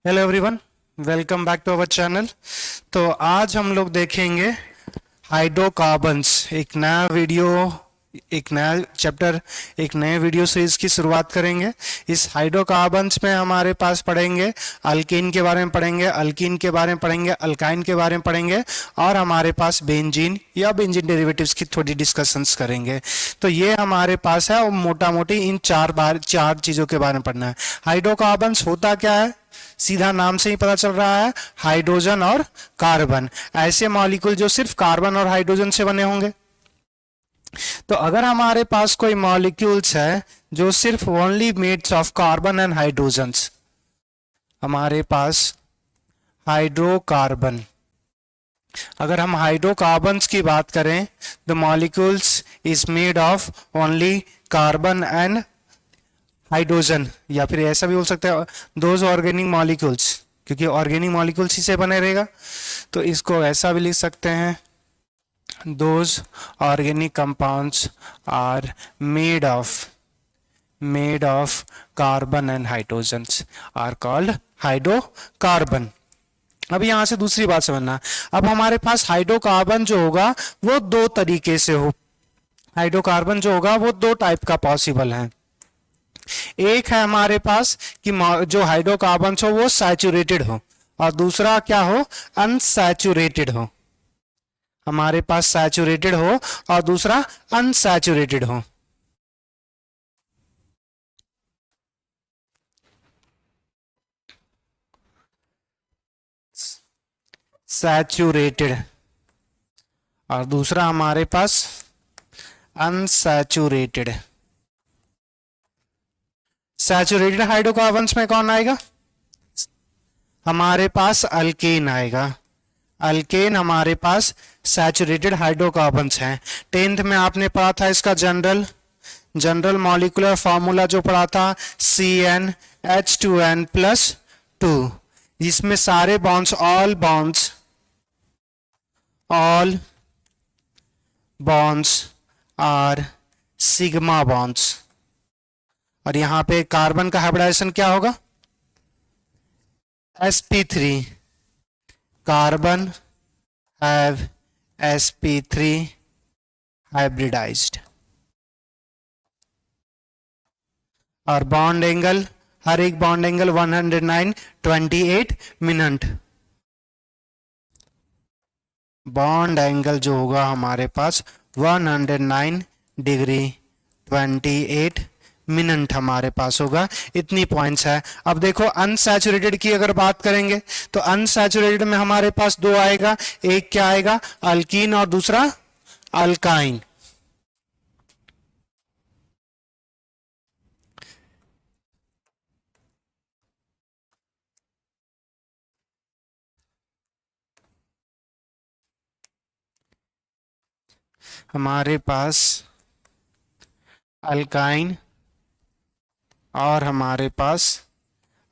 Hello everyone, welcome back to our channel. तो आज हम लोग देखेंगे हाइड्रोकार्बन्स। एक नया चैप्टर, एक नए वीडियो सीरीज की शुरुआत करेंगे। इस हाइड्रोकार्बन्स में हमारे पास पढ़ेंगे अल्कीन के बारे में पढ़ेंगे, अल्कीन के बारे में पढ़ेंगे, अल्काइन के बारे में पढ़ेंगे और हमारे पास बेंजीन या बेंजीन डेरिवेटिव्स की थोड़ी डिस्कशंस करेंगे। तो ये हमारे पास है और मोटा मोटी इन चार चीज़ों के बारे में पढ़ना है। हाइड्रोकार्बन्स होता क्या है, सीधा नाम से ही पता चल रहा है, हाइड्रोजन और कार्बन, ऐसे मॉलिक्यूल जो सिर्फ कार्बन और हाइड्रोजन से बने होंगे। तो अगर हमारे पास कोई मॉलिक्यूल्स है जो सिर्फ only mades of carbon and hydrogens, हमारे पास हाइड्रोकार्बन, अगर हम हाइड्रोकार्बन्स की बात करें, the molecules is made of only carbon and hydrogen, या फिर ऐसा भी बोल सकते हैं दोज ऑर्गेनिक मॉलिक्यूल्स, क्योंकि ऑर्गेनिक मॉलिक्यूल्स ही से बने रहेगा। तो इसको ऐसा भी लिख सकते हैं, those organic compounds are made of carbon and hydrogens are called hydrocarbon. अब यहां से दूसरी बात समझना, अब हमारे पास हाइड्रोकार्बन जो होगा वो दो तरीके से हो, हाइड्रोकार्बन जो होगा वो दो टाइप का पॉसिबल है। एक है हमारे पास कि जो हाइड्रोकार्बन हो वो सैचुरेटेड हो, और दूसरा क्या हो, अनसैचुरेटेड हो। हमारे पास सैचुरेटेड हो और दूसरा अनसैचुरेटेड हो। सैचुरेटेड और दूसरा हमारे पास अनसैचुरेटेड। सैचुरेटेड हाइड्रोकार्बन्स में कौन आएगा, हमारे पास अल्केन आएगा। अल्केन हमारे पास सैचुरेटेड हाइड्रोकार्बन्स हैं। 10th में आपने पढ़ा था इसका जनरल मॉलिक्यूलर फॉर्मूला जो पढ़ा था, CnH2n+2, जिसमें सारे bonds all bonds are sigma bonds. और यहां पे कार्बन का हाइब्रिडाइजेशन क्या होगा, sp3, carbon have sp3 hybridized. और बॉन्ड एंगल, हर एक bond angle 109.28 minute. Bond angle जो होगा हमारे पास 109 डिग्री 28 मिनट हमारे पास होगा। इतनी पॉइंट्स है। अब देखो अनसैचुरेटेड की अगर बात करेंगे तो अनसैचुरेटेड में हमारे पास दो आएगा, एक क्या आएगा, अल्कीन, और दूसरा अल्काइन। हमारे पास अल्काइन और हमारे पास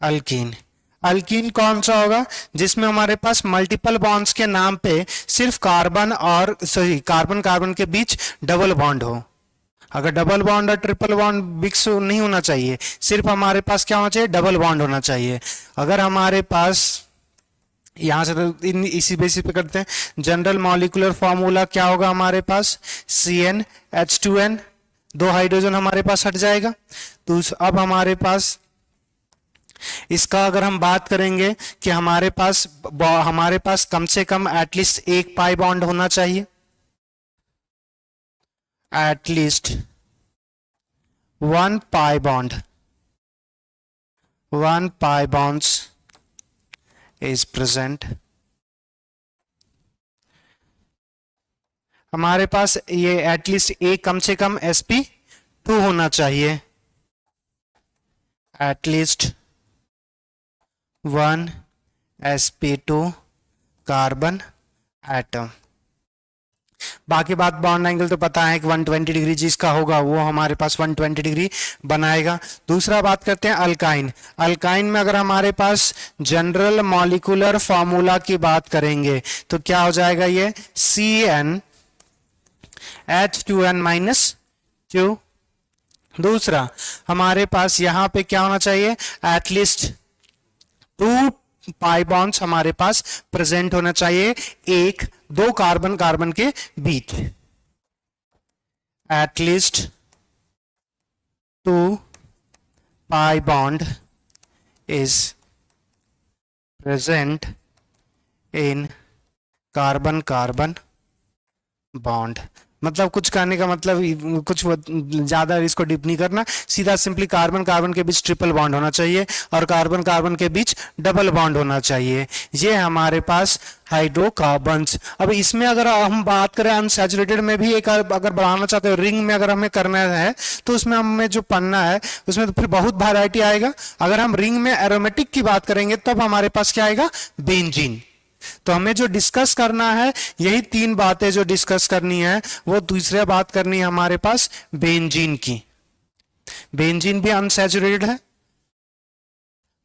अल्कीन। अल्कीन कौन सा होगा, जिसमें हमारे पास मल्टीपल बॉन्ड्स के नाम पे सिर्फ कार्बन कार्बन के बीच डबल बॉन्ड हो। अगर डबल बॉन्ड और ट्रिपल बॉन्ड मिक्स नहीं होना चाहिए, सिर्फ हमारे पास क्या होना चाहिए, डबल बॉन्ड होना चाहिए। अगर हमारे पास यहां से तो इसी बेसिस पे करते हैं, जनरल मॉलिक्यूलर फॉर्मूला क्या होगा हमारे पास, CnH2n, दो हाइड्रोजन हमारे पास हट जाएगा। तो अब हमारे पास इसका अगर हम बात करेंगे कि हमारे पास कम से कम एटलीस्ट एक पाई बॉन्ड होना चाहिए, at least one pi bonds is present. हमारे पास ये एटलीस्ट एक कम से कम sp2 होना चाहिए, एटलीस्ट 1 sp2 कार्बन एटम। बाकी बात बॉन्ड एंगल तो पता है कि 120 डिग्री जिसका होगा वो हमारे पास 120 डिग्री बनाएगा। दूसरा बात करते हैं अल्काइन। अल्काइन में अगर हमारे पास जनरल मॉलिक्यूलर फॉर्मूला की बात करेंगे तो क्या हो जाएगा, ये CnH2n-2। दूसरा हमारे पास यहां पे क्या होना चाहिए, एटलीस्ट 2 पाई बॉन्ड्स हमारे पास प्रेजेंट होना चाहिए एक दो कार्बन कार्बन के बीच, at least 2 pi bond is present in carbon carbon bond. मतलब कुछ कहने का मतलब कुछ ज्यादा इसको डीप नहीं करना, सीधा सिंपली कार्बन कार्बन के बीच ट्रिपल बॉन्ड होना चाहिए और कार्बन कार्बन के बीच डबल बॉन्ड होना चाहिए। ये हमारे पास हाइड्रोकार्बन्स। अब इसमें अगर हम बात करें अनसैचुरेटेड में भी एक अगर बढ़ाना चाहते हो, रिंग में अगर हमें करना है तो उसमें हमें जो पन्ना है उसमें तो फिर बहुत वैरायटी आएगा। अगर हम रिंग में एरोमेटिक की बात करेंगे तब हमारे पास क्या आएगा, बेंजीन। तो हमें जो डिस्कस करना है यही 3 बातें जो डिस्कस करनी है, वो दूसरी बात करनी है हमारे पास बेंजीन की। बेंजीन भी अनसैचुरेटेड है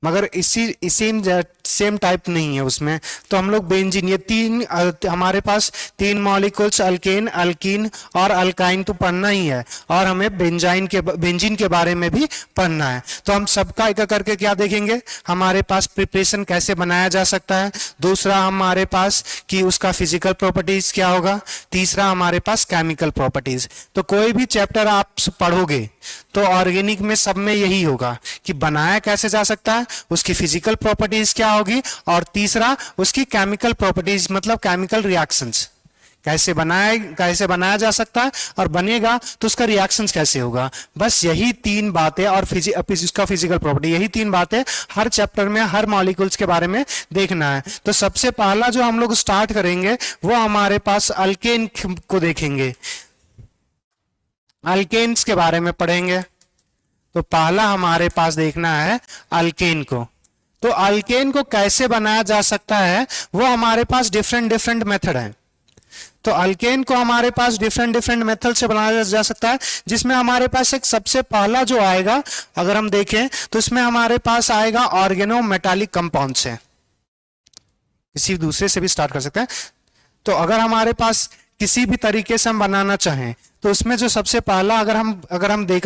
मगर इसी सेम टाइप नहीं है उसमें। तो हम लोग बेंजीन, ये 3 हमारे पास 3 मॉलिक्यूल्स अल्केन अल्कीन और अल्काइन तो पढ़ना ही है और हमें बेंजीन के बारे में भी पढ़ना है। तो हम सबका एक करके क्या देखेंगे, हमारे पास प्रिपरेशन कैसे बनाया जा सकता है, दूसरा हमारे पास कि उसका फिजिकल प्रॉपर्टीज क्या होगा, तीसरा हमारे पास केमिकल प्रॉपर्टीज। तो कोई भी चैप्टर आप पढ़ोगे तो ऑर्गेनिक में सब में यही होगा कि बनाया कैसे जा सकता है, उसकी फिजिकल प्रॉपर्टीज क्या होगी और तीसरा उसकी केमिकल प्रॉपर्टीज मतलब केमिकल रिएक्शंस कैसे बनाया जा सकता है और बनेगा तो उसका रिएक्शंस कैसे होगा। बस यही 3 बातें और उसका फिजिकल प्रॉपर्टी, यही 3 बातें हर चैप्टर में हर मॉलिक्यूल्स के बारे में देखना है। तो सबसे पहला जो हम लोग स्टार्ट करेंगे वो हमारे पास अल्केन को देखेंगे, अल्केन्स के बारे में पढ़ेंगे। तो पहला हमारे पास देखना है अल्केन को। तो अल्केन को कैसे बनाया जा सकता है वो हमारे पास डिफरेंट मेथड है। तो अल्केन को हमारे पास डिफरेंट मेथड से बनाया जा सकता है, जिसमें हमारे पास एक सबसे पहला जो आएगा अगर हम देखें तो इसमें हमारे पास आएगा ऑर्गेनोमेटालिक कंपाउंड से। किसी दूसरे से भी स्टार्ट कर सकते हैं। तो अगर हमारे पास किसी भी तरीके से हम बनाना चाहें तो उसमें जो सबसे पहला अगर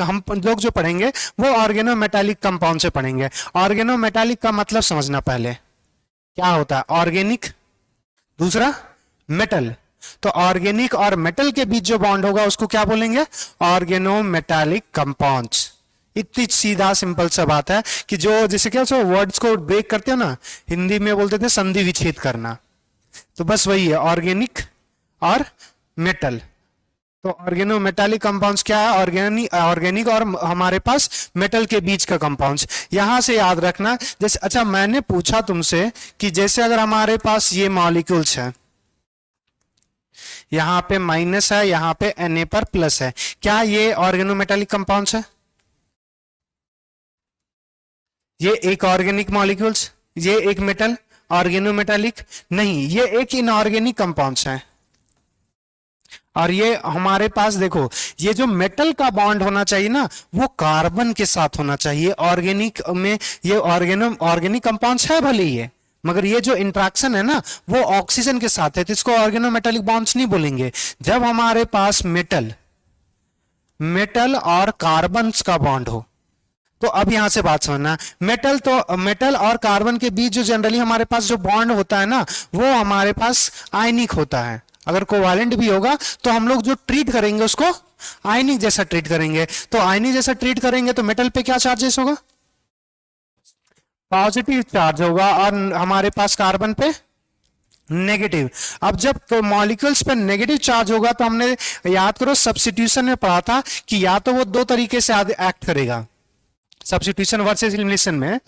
हम लोग जो पढ़ेंगे वो ऑर्गेनोमेटालिक कंपाउंड से पढ़ेंगे। ऑर्गेनोमेटालिक का मतलब समझना पहले क्या होता है, ऑर्गेनिक, दूसरा मेटल। तो ऑर्गेनिक और मेटल के बीच जो बॉन्ड होगा उसको क्या बोलेंगे, ऑर्गेनोमेटालिक कंपाउंड्स। इतनी सीधा सिंपल सा बात है कि जो जैसे क्या वर्ड्स को ब्रेक करते हो ना, हिंदी में बोलते थे संधि विच्छेद करना, तो बस वही है ऑर्गेनिक और मेटल। तो ऑर्गेनोमेटालिक कंपाउंड्स क्या है, ऑर्गेनिक और हमारे पास मेटल के बीच का कंपाउंड्स। यहां से याद रखना, जैसे अच्छा मैंने पूछा तुमसे कि जैसे अगर हमारे पास ये मॉलिक्यूल्स है, यहां पे माइनस है, यहां पे Na पर प्लस है, क्या ये ऑर्गेनोमेटालिक कंपाउंड्स है? ये एक ऑर्गेनिक मॉलिक्यूल्स, ये एक मेटल, ऑर्गेनोमेटालिक नहीं, ये एक इनऑर्गेनिक कंपाउंड्स है। और ये हमारे पास देखो, ये जो मेटल का बॉन्ड होना चाहिए ना वो कार्बन के साथ होना चाहिए। ऑर्गेनिक में ये ऑर्गेनिक कंपाउंड्स है भले ही, मगर ये जो इंट्रैक्शन है ना वो ऑक्सीजन के साथ है, तो इसको ऑर्गेनोमेटालिक बॉन्ड्स नहीं बोलेंगे। जब हमारे पास मेटल और कार्बन्स का बॉन्ड हो, तो अब यहां से बात समझना, मेटल और कार्बन के बीच जो जनरली हमारे पास जो बॉन्ड होता है ना वो हमारे पास आयनिक होता है। अगर कोवैलेंट भी होगा तो हम लोग जो ट्रीट करेंगे उसको आयनिक जैसा ट्रीट करेंगे। तो आयनिक जैसा ट्रीट करेंगे तो मेटल पे क्या चार्जेस होगा, पॉजिटिव चार्ज होगा, और हमारे पास कार्बन पे नेगेटिव। अब जब मॉलिक्यूल्स पे नेगेटिव चार्ज होगा तो हमने याद करो सब्स्टिट्यूशन में पढ़ा था कि या तो वो 2 तरीके से एक्ट करेगा। सब्स्टिट्यूशन वर्सेस एलिमिनेशन में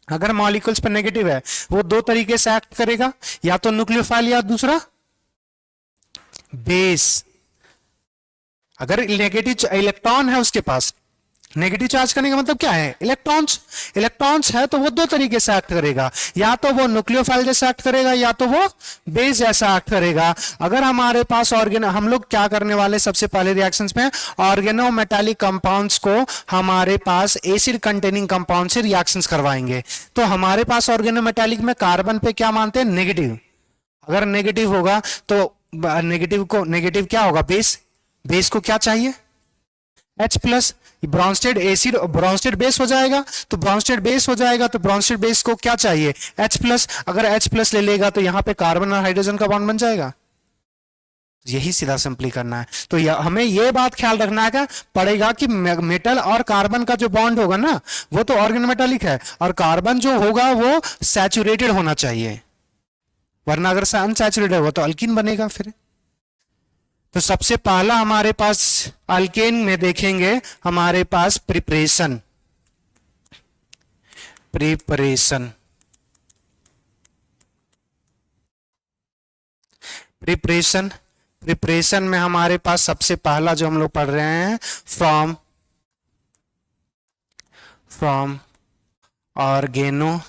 अगर मॉलिक्यूल्स पे नेगेटिव है वो 2 तरीके से एक्ट करेगा, या तो न्यूक्लियोफाइल या दूसरा बेस। अगर नेगेटिव इलेक्ट्रॉन है उसके पास, नेगेटिव चार्ज करने का मतलब क्या है, इलेक्ट्रॉन्स है तो वो 2 तरीके से एक्ट करेगा, या तो वो न्यूक्लियोफाइल जैसा एक्ट करेगा या तो वो बेस जैसा एक्ट करेगा। अगर हमारे पास हम लोग क्या करने वाले सबसे पहले रिएक्शंस में ऑर्गेनोमेटालिक कंपाउंड्स को हमारे पास एसिड कंटेनिंग कंपाउंड से रिएक्शंस करवाएंगे। तो हमारे पास ऑर्गेनोमेटालिक में कार्बन पे क्या मानते हैं, नेगेटिव। अगर नेगेटिव होगा तो नेगेटिव क्या होगा, बेस को क्या चाहिए, H plus, Brønsted acid Brønsted base हो जाएगा, तो ब्रॉन्स्टेड बेस हो जाएगा, तो ब्रॉन्स्टेड बेस को क्या चाहिए, H प्लस। अगर H प्लस ले लेगा तो यहाँ पे कार्बन और हाइड्रोजन का बॉन्ड बन जाएगा। यही सीधा सिंपली करना है। तो हमें ये बात ख्याल रखना है पड़ेगा कि मेटल और कार्बन का जो बॉन्ड होगा ना वो तो ऑर्गेनोमेटालिक है, और कार्बन जो होगा वो सैचुरेटेड होना चाहिए, वरना अगर अनसैचुरेटेड होगा तो अल्कीन बनेगा फिर। तो सबसे पहला हमारे पास अल्केन में देखेंगे हमारे पास प्रिपरेशन। प्रिपरेशन प्रिपरेशन प्रिपरेशन में हमारे पास सबसे पहला जो हम लोग पढ़ रहे हैं फ्रॉम ऑर्गेनो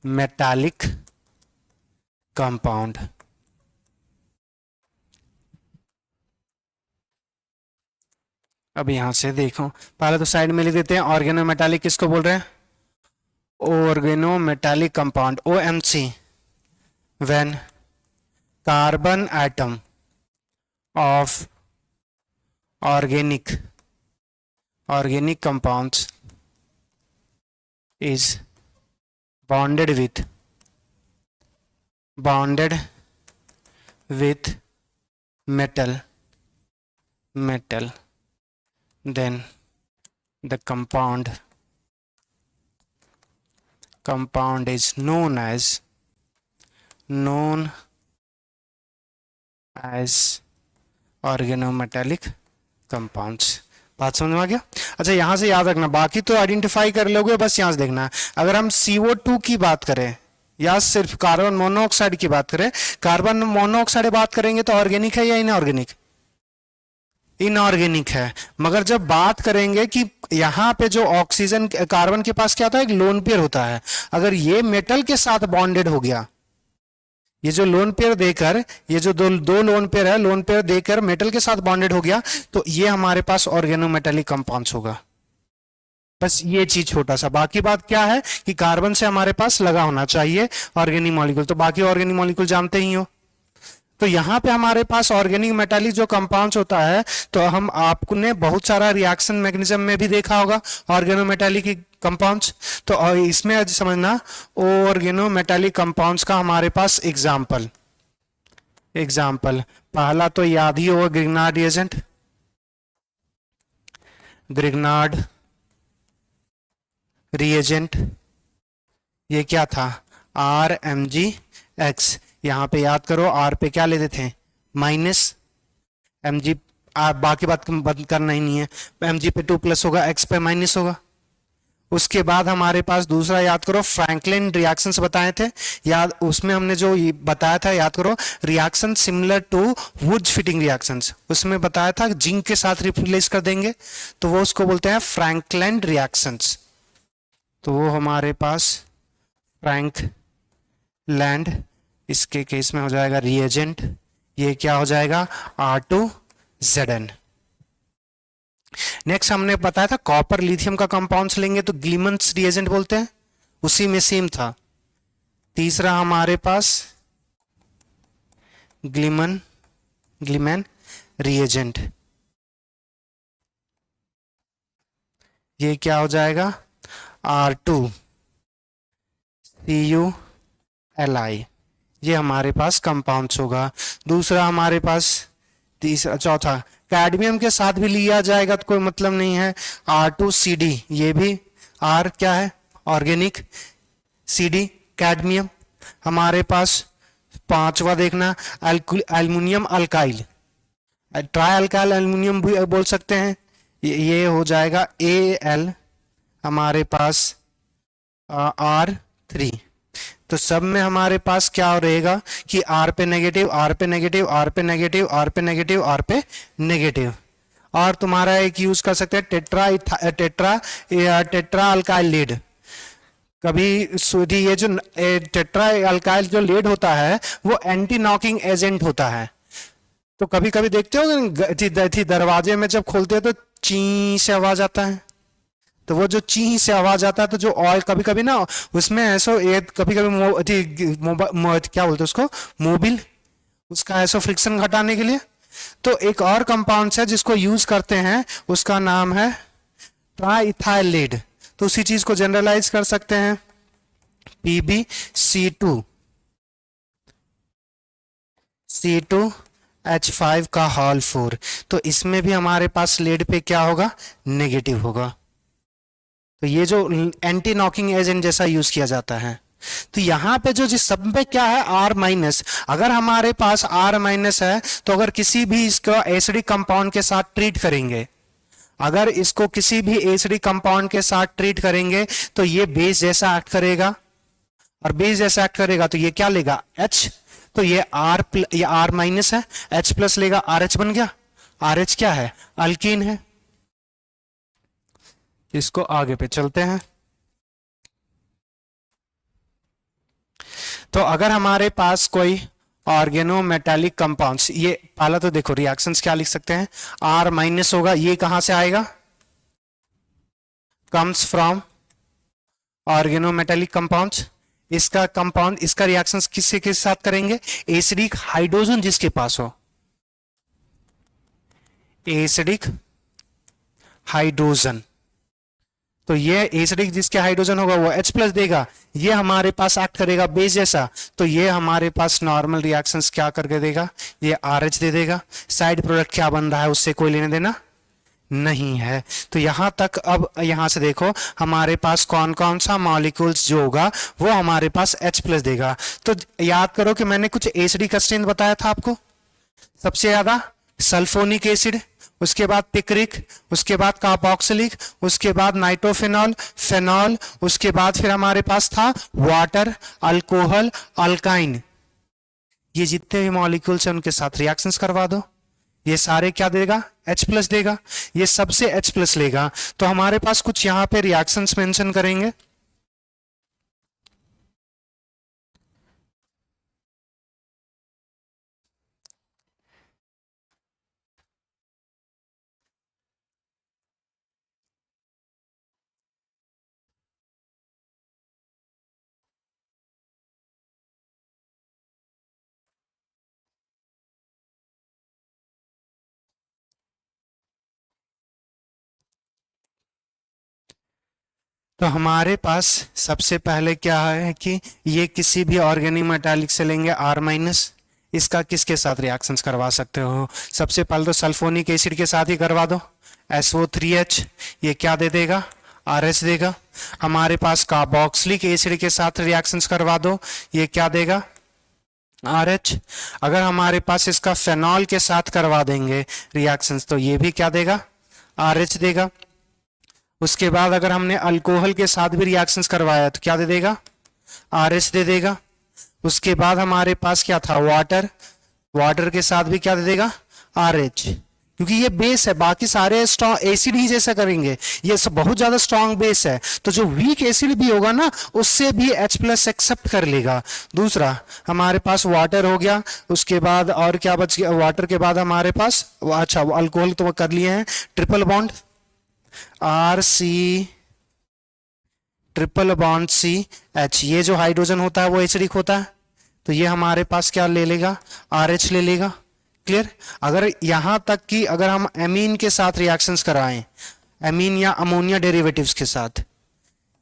मेटालिक कंपाउंड। अब यहां से देखो, पहले तो साइड में लिख देते हैं ऑर्गेनो मेटालिक किसको बोल रहे हैं, organo metallic compound OMC, when carbon atom of organic compounds is bonded with metal, then the compound is known as organometallic compounds. बात समझ में आ गया। अच्छा यहां से याद रखना, बाकी तो आइडेंटिफाई कर लोगे, बस यहां से देखना है। अगर हम CO2 की बात करें या सिर्फ कार्बन मोनोऑक्साइड की बात करें, कार्बन मोनोऑक्साइड बात करेंगे तो ऑर्गेनिक है या इनऑर्गेनिक, इनऑर्गेनिक है। मगर जब बात करेंगे कि यहाँ पे जो ऑक्सीजन कार्बन के पास क्या होता है, एक लोन पेयर होता है, अगर ये मेटल के साथ बॉन्डेड हो गया, ये जो लोन पेयर देकर, ये जो दो लोन पेयर है, लोन पेयर देकर मेटल के साथ बॉन्डेड हो गया, तो ये हमारे पास ऑर्गेनोमेटालिक कंपाउंड्स होगा। बस ये चीज छोटा सा, बाकी बात क्या है कि कार्बन से हमारे पास लगा होना चाहिए ऑर्गेनिक मॉलिक्यूल, तो बाकी ऑर्गेनिक मॉलिक्यूल जानते ही हो। तो यहाँ पे हमारे पास ऑर्गेनिक मेटालिक जो कंपाउंड्स होता है, तो हम आपने बहुत सारा रिएक्शन मैकेनिज्म में भी देखा होगा ऑर्गेनोमेटालिक कंपाउंड्स। तो इसमें आज समझना ऑर्गेनोमेटालिक कंपाउंड्स का हमारे पास एग्जाम्पल पहला तो याद ही होगा ग्रिग्नार्ड रिएजेंट, ग्रिग्नार्ड रिएजेंट ये क्या था, RMgX। यहां पे याद करो R पे क्या लेते थे, माइनस Mg, बाकी बात बंद करना ही नहीं है, Mg पे 2+ होगा, X पे माइनस होगा। उसके बाद हमारे पास दूसरा याद करो फ्रैंकलिन रिएक्शंस बताए थे, याद उसमें हमने जो बताया था, याद करो reaction similar to Wurtz Fittig reactions, उसमें बताया था जिंक के साथ रिप्लेस कर देंगे, तो वो उसको बोलते हैं फ्रैंकलिन रिएक्शंस। तो वो हमारे पास फ्रैंकलैंड, इसके केस में हो जाएगा रिएजेंट, ये क्या हो जाएगा R2Zn। नेक्स्ट हमने बताया था कॉपर लिथियम का कंपाउंड्स लेंगे तो ग्लीमन्स रिएजेंट बोलते हैं, उसी में सेम था। तीसरा हमारे पास ग्लीमैन रिएजेंट, ये क्या हो जाएगा R2CuLi, ये हमारे पास कंपाउंड्स होगा। दूसरा हमारे पास तीसरा, चौथा कैडमियम के साथ भी लिया जाएगा तो कोई मतलब नहीं है, R2CD, ये भी R क्या है ऑर्गेनिक, CD कैडमियम। हमारे पास पांचवा देखना aluminium alkyl, try alkyl aluminium भी बोल सकते हैं, ये हो जाएगा Al हमारे पास R3। तो सब में हमारे पास क्या रहेगा कि R पे नेगेटिव, R पे नेगेटिव, R पे नेगेटिव, R पे नेगेटिव, R पे नेगेटिव। और तुम्हारा एक यूज कर सकते हैं टेट्रा अल्काइल लीड। कभी ये जो टेट्रा अल्काइल जो लीड होता है वो एंटी नॉकिंग एजेंट होता है, तो कभी कभी देखते हो दरवाजे में जब खोलते हैं तो ची से आवाज आता है, तो वो जो ची से आवाज आता है, तो जो ऑयल कभी कभी ना उसमें ऐसा कभी कभी क्या बोलते हैं उसको, मोबिल, उसका ऐसा फ्रिक्शन घटाने के लिए तो एक और कंपाउंड है जिसको यूज करते हैं, उसका नाम है ट्राइथाइल लीड। तो उसी चीज को जनरलाइज कर सकते हैं, PbC2 C2H5 का होल 4। तो इसमें भी हमारे पास लीड पे क्या होगा, नेगेटिव होगा। तो ये जो एंटी नॉकिंग एजेंट जैसा यूज किया जाता है। तो यहां पे जो जिस सब में क्या है, R माइनस। अगर हमारे पास R माइनस है तो अगर किसी भी इसको एसिडिक कंपाउंड के साथ ट्रीट करेंगे, अगर इसको किसी भी एसिडिक कंपाउंड के साथ ट्रीट करेंगे तो ये बेस जैसा एक्ट करेगा, और बेस जैसा एक्ट करेगा तो ये क्या लेगा, H। तो ये R माइनस है, H प्लस लेगा, RH बन गया। RH क्या है, अल्कीन है। इसको आगे पे चलते हैं। तो अगर हमारे पास कोई ऑर्गेनोमेटालिक कंपाउंड्स, ये पहला तो देखो रिएक्शंस क्या लिख सकते हैं, R माइनस होगा, ये कहां से आएगा, कम्स फ्रॉम ऑर्गेनोमेटालिक कंपाउंड्स। इसका कंपाउंड, इसका रिएक्शंस किससे के साथ करेंगे, एसिडिक हाइड्रोजन जिसके पास हो, एसिडिक हाइड्रोजन। तो ये एसिडिक जिसके हाइड्रोजन होगा वो H प्लस देगा, ये हमारे पास एक्ट करेगा बेस जैसा, तो ये हमारे पास नॉर्मल रिएक्शंस क्या करके देगा, ये RH दे देगा। साइड प्रोडक्ट क्या बन रहा है उससे कोई लेने देना नहीं है। तो यहां तक, अब यहां से देखो हमारे पास कौन कौन सा मॉलिक्यूल्स जो होगा वो हमारे पास H प्लस देगा। तो याद करो कि मैंने कुछ एसिडिक स्ट्रेन बताया था आपको, सबसे ज्यादा सल्फोनिक एसिड, उसके बाद पिक्रिक, उसके बाद कार्बोक्सिलिक, उसके बाद नाइट्रोफेनॉल, फेनॉल, उसके बाद फिर हमारे पास था वाटर, अल्कोहल, अल्काइन। ये जितने भी मॉलिक्यूल्स हैं उनके साथ रिएक्शंस करवा दो, ये सारे क्या देगा, H प्लस देगा। ये सबसे H प्लस लेगा। तो हमारे पास कुछ यहां पे रिएक्शंस मेंशन करेंगे। तो हमारे पास सबसे पहले क्या है कि ये किसी भी ऑर्गेनिक मेटालिक से लेंगे R माइनस, इसका किसके साथ रिएक्शंस करवा सकते हो, सबसे पहले तो सल्फोनिक एसिड के साथ ही करवा दो, SO3H, ये क्या दे देगा, RH देगा। हमारे पास कार्बोक्सिलिक एसिड के साथ रिएक्शंस करवा दो, ये क्या देगा, RH। अगर हमारे पास इसका फेनॉल के साथ करवा देंगे रिएक्शंस तो ये भी क्या देगा, RH देगा। उसके बाद अगर हमने अल्कोहल के साथ भी रिएक्शंस करवाया तो क्या दे देगा, RH दे देगा। उसके बाद हमारे पास क्या था, वाटर, वाटर के साथ भी क्या दे देगा, RH, क्योंकि ये बेस है, बाकी सारे स्ट्रॉन्ग एसिड ही जैसा करेंगे, ये सब बहुत ज्यादा स्ट्रॉन्ग बेस है, तो जो वीक एसिड भी होगा ना उससे भी H प्लस एक्सेप्ट कर लेगा। दूसरा हमारे पास वाटर हो गया, उसके बाद और क्या बच गया, वाटर के बाद हमारे पास, अच्छा अल्कोहल तो कर लिए हैं, triple bond RC triple bond CH, ये जो हाइड्रोजन होता है वो एसिडिक होता है, तो ये हमारे पास क्या ले लेगा, RH ले लेगा। क्लियर। अगर यहां तक कि अगर हम एमीन के साथ रिएक्शंस कराएं, एमीन या अमोनिया डेरिवेटिव्स के साथ,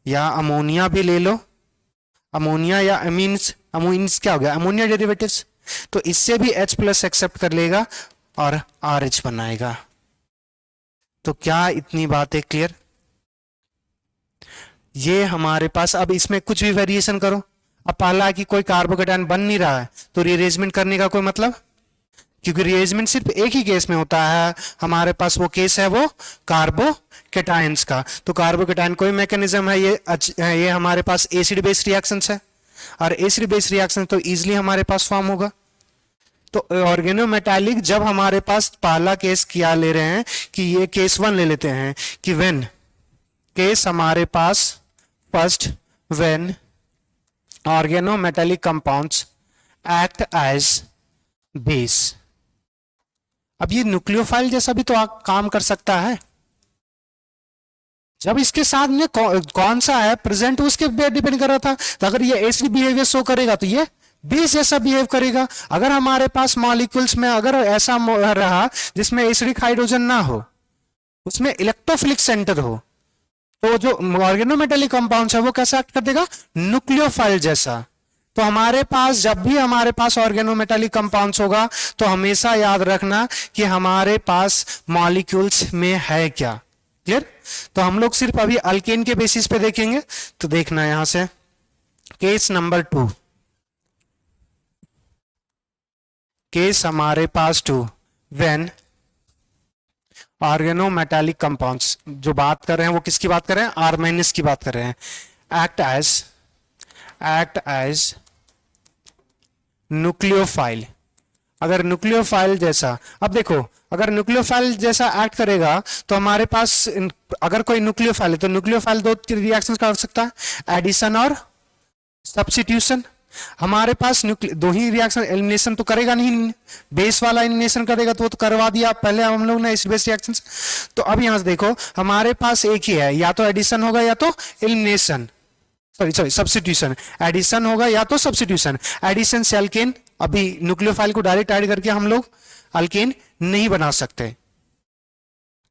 या अमोनिया भी ले लो, अमोनिया या अमीन्स, अमोइंस क्या हो गया, अमोनिया डेरिवेटिव्स, तो इससे भी H प्लस एक्सेप्ट कर लेगा और RH बनाएगा। तो क्या इतनी बातें क्लियर, ये हमारे पास, अब इसमें कुछ भी वेरिएशन करो, अब पहला है कि कोई कार्बोकेटायन बन नहीं रहा है तो रीअरेंजमेंट करने का कोई मतलब, क्योंकि रीअरेंजमेंट सिर्फ एक ही केस में होता है, हमारे पास वो केस है वो कार्बोकेटायंस का। तो कार्बोकेटायन कोई मैकेनिज्म है, ये हमारे पास एसिड बेस्ड रिएक्शंस है, और एसिड बेस्ड रिएक्शन तो इजीली हमारे पास फॉर्म होगा। तो ऑर्गेनोमेटालिक जब हमारे पास पहला केस क्या ले रहे हैं कि ये केस 1 ले लेते हैं कि व्हेन, केस हमारे पास first, when organometallic compounds act as base. अब ये न्यूक्लियोफाइल जैसा भी तो काम कर सकता है, जब इसके साथ में कौन सा है प्रेजेंट उसके पे डिपेंड कर रहा था। तो अगर ये एसिड बिहेवियर शो करेगा तो ये बेस जैसा बिहेव करेगा। अगर हमारे पास मॉलिक्यूल्स में अगर ऐसा रहा जिसमें एसिडिक हाइड्रोजन ना हो, उसमें इलेक्ट्रोफिलिक सेंटर हो, तो जो ऑर्गेनोमेटेलिक कंपाउंड है वो कैसा एक्ट कर देगा, न्यूक्लियोफाइल जैसा। तो हमारे पास जब भी हमारे पास ऑर्गेनोमेटेलिक कंपाउंड्स होगा तो हमेशा याद रखना कि हमारे पास मॉलिक्यूल्स में है क्या। क्लियर? तो हम लोग सिर्फ अभी अल्केन के बेसिस पे देखेंगे। तो देखना यहां से केस नंबर 2, केस हमारे पास 2, व्हेन ऑर्गेनोमेटेलिक कंपाउंड्स, जो बात कर रहे हैं वो किसकी बात कर रहे हैं, आर माइनस की बात कर रहे हैं, एक्ट एज न्यूक्लियोफाइल। अगर न्यूक्लियोफाइल जैसा, अब देखो अगर न्यूक्लियोफाइल जैसा एक्ट करेगा तो हमारे पास अगर कोई न्यूक्लियोफाइल है तो न्यूक्लियोफाइल दो रिएक्शंस कर सकता है, एडिशन और सब्स्टिट्यूशन। हमारे पास दो ही रिएक्शन, एलिमिनेशन तो करेगा नहीं, बेस वाला एलिमिनेशन करेगा तो वो तो करवा दिया पहले हम लोग ने एसिड बेस रिएक्शंस। तो अब यहां से देखो हमारे पास एक ही है, या तो एडिशन होगा या तो एलिमिनेशन, सॉरी सब्स्टिट्यूशन। एडिशन होगा या तो सब्स्टिट्यूशन। एडिशन से अल्केन, अभी न्यूक्लियोफाइल को डायरेक्ट ऐड करके हम लोग अल्केन नहीं बना सकते।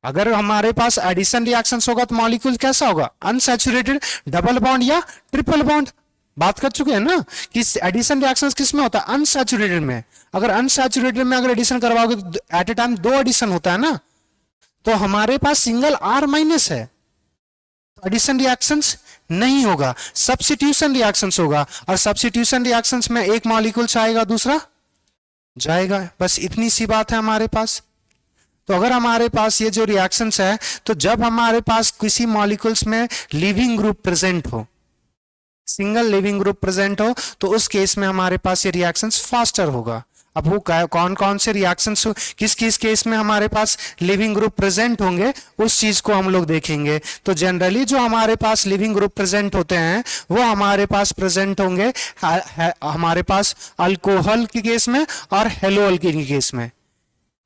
अगर हमारे पास एडिशन रिएक्शंस होगा तो मॉलिक्यूल कैसा होगा, अनसैचुरेटेड, डबल बॉन्ड या ट्रिपल बॉन्ड। बात कर चुके हैं ना कि एडिशन रिएक्शंस किस में होता है, अनसैचुरेटेड में। अगर अनसैचुरेटेड में अगर एडिशन करवाओगे तो एट ए टाइम 2 एडिशन होता है ना, तो हमारे पास सिंगल R माइनस है, एडिशन रिएक्शंस नहीं होगा, सब्स्टिट्यूशन रिएक्शंस होगा। और सब्स्टिट्यूशन रिएक्शंस में एक मॉलिक्यूल आएगा दूसरा जाएगा, बस इतनी सी बात है हमारे पास। तो अगर हमारे पास ये जो रिएक्शंस है, तो जब हमारे पास किसी मॉलिक्यूल्स में लिविंग ग्रुप प्रेजेंट हो, सिंगल लिविंग ग्रुप प्रेजेंट हो, तो उस केस में हमारे पास ये रिएक्शंस फास्टर होगा। अब वो कौन कौन से रिएक्शंस, किस किस केस में हमारे पास लिविंग ग्रुप प्रेजेंट होंगे उस चीज को हम लोग देखेंगे। तो जनरली जो हमारे पास लिविंग ग्रुप प्रेजेंट होते हैं वो हमारे पास प्रेजेंट होंगे हमारे पास अल्कोहल के केस में और हेलो अल्कीन के केस में,